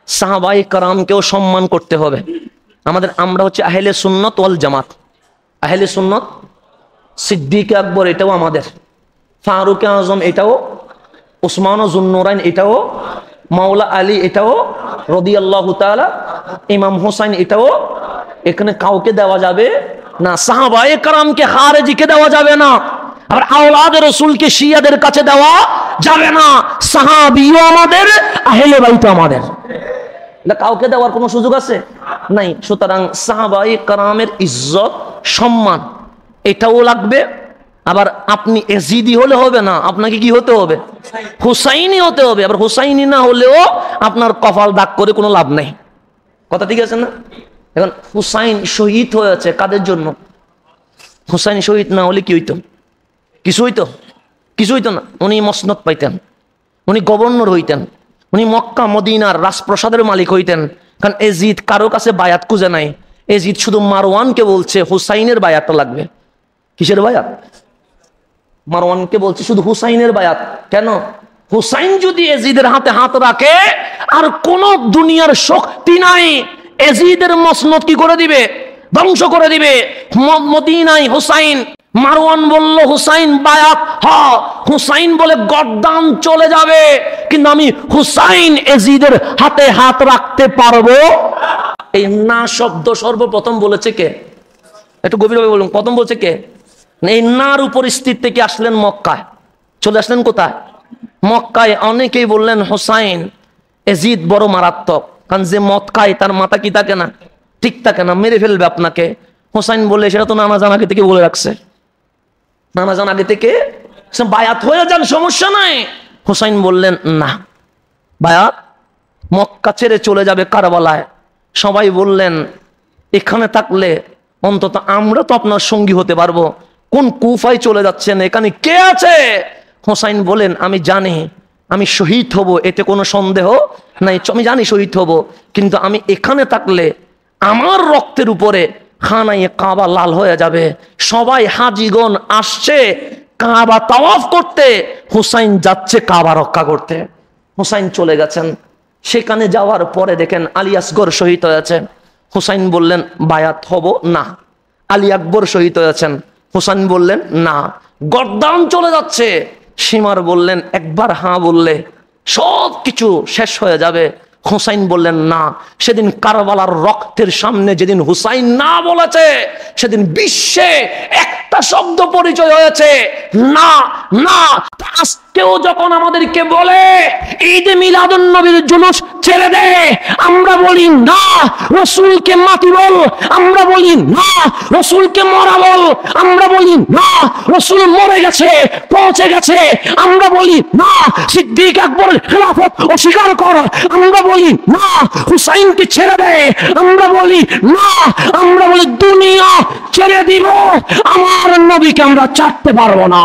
সাহাবায়ে কেরামকেও সম্মান করতে হবে আমাদের। আমরা হচ্ছে আহলে সুন্নাত ওয়াল জামাত। আহলে সুন্নাত, সিদ্দিক আকবর এটাও আমাদের, ফারুক আজম এটাও, উসমান যুন্নুরাইন এটাও, মাওলা আলী এটাও রাদিয়াল্লাহু তাআলা, ইমাম হোসেন এটাও। এখানে কাউকে দেওয়া যাবে না, সাহাবায়ে কেরামকে খারেজিকে দেওয়া যাবে না, আবার আওলাদ রাসূলকে শিয়াদের কাছে দেওয়া যাবে না। সাহাবীও আমাদের, আহলে বাইত আমাদের, এটা কাউকে দেওয়ার কোনো সুযোগ আছে নাই। সুতরাং সাহাবায়ে কেরামের ইজ্জত সম্মান এটাও লাগবে। আবার আপনি এজিদি হলে হবে না, আপনাকে কি হতে হবে, হুসাইনি হতে হবে। আবার হুসাইনি না হলেও আপনার কপাল দাগ করে কোনো লাভ নাই, কথা ঠিক আছে না? এখন হুসাইন শহীদ হয়েছে কাদের জন্য? হুসাইন শহীদ না হলে কি হইতো, কিছু হইতো? কিছু হইতো না। উনি মসনদ পাইতেন, উনি গভর্নর হইতেন, উনি মক্কা মদিনার রাজপ্রাসাদের মালিক হইতেন। কারণ এজিদ কারো কাছে বায়াত খুঁজে নাই, এজিদ শুধু মারওয়ানকে বলছে হুসাইনের বায়াতটা লাগবে। কিসের বায়াত? মারওয়ানকে বলছে শুধু হুসাইনের বায়াত। কেন? হুসাইন যদি এজিদের হাতে হাত রাখে, আর কোন দুনিয়ার শক্তি নাই এজিদের মসনদ কি করে দিবে, ধ্বংস করে দিবে। মদিনায় হুসাইন, মারওয়ান বলল হুসাইন বায়াত, হ্যাঁ হুসাইন বলে গর্দান চলে যাবে, কিন্তু আমি হুসাইন এজিদের হাতে হাত রাখতে পারবো। এই না শব্দ সর্বপ্রথম বলেছে কে? একটু গভীরভাবে বলুন, প্রথম বলছে কে? এই নার উপর স্থির থেকে আসলেন মক্কায়, চলে আসলেন কোথায়? মক্কায়। অনেকেই বললেন হুসাইন এজিদ বড় মারাত্মক, কারণ যে মদ খায় তার মাথা কি থাকে না, ঠিক থাকে না, মেরে ফেলবে আপনাকে। হুসাইন বলে সেটা তো নানা জান আগে থেকে বলে রাখছে, নানা জান আগে থেকে, বায়াত হয়ে যান সমস্যা নাই। হুসাইন বললেন না, বায়াত মক্কা ছেড়ে চলে যাবে কারবালায়। সবাই বললেন এখানে থাকলে অন্তত আমরা তো আপনার সঙ্গী হতে পারবো, কোন কুফায় চলে যাচ্ছেন, এখানে কে আছে? হুসাইন বলেন আমি জানি আমি শহীদ হব, এতে কোনো সন্দেহ নাই, আমি জানি শহীদ হব, কিন্তু আমি এখানে থাকলে আমার রক্তের উপরে খানায়ে কাবা লাল হয়ে যাবে। সবাই হাজিগণ আসছে কাবা তাওয়াফ করতে, হুসাইন যাচ্ছে কাবা রক্ষা করতে। হুসাইন চলে গেছেন, সেখানে যাওয়ার পরে দেখেন আলী আসগর শহীদ হয়েছে। হুসাইন বললেন বায়াত হব না। আলী আকবর শহীদ হয়েছেন, হুসাইন বললেন না। গর্দান চলে যাচ্ছে, সীমার বললেন একবার হ্যাঁ বললে সব কিছু শেষ হয়ে যাবে। হুসাইন বললেন না। সেদিন কারবালার রক্তের সামনে যেদিন হুসাইন না বলেছে, সেদিন বিশ্বে একটা শব্দ পরিচয় হয়েছে, না না। আজকেও যখন আমাদেরকে বলে ঈদে মিলাদুন নবীর জুলুস ছেড়ে দে, আমরা বলি না। রাসূলকে মাটি বল, আমরা বলি না। রাসূলকে মরা বল, আমরা বলি না। রাসূল মরে গেছে, পৌঁছে গেছে, আমরা বলি না। সিদ্দিক আকবরের খেলাফত অস্বীকার কর, আমরা বলি বলি না হুসাইনকে ছেড়ে দে, আমরা বলি না, আমরা বলি দুনিয়া ছেড়ে দিব, আমার নবীকে আমরা ছাড়তে পারবো না।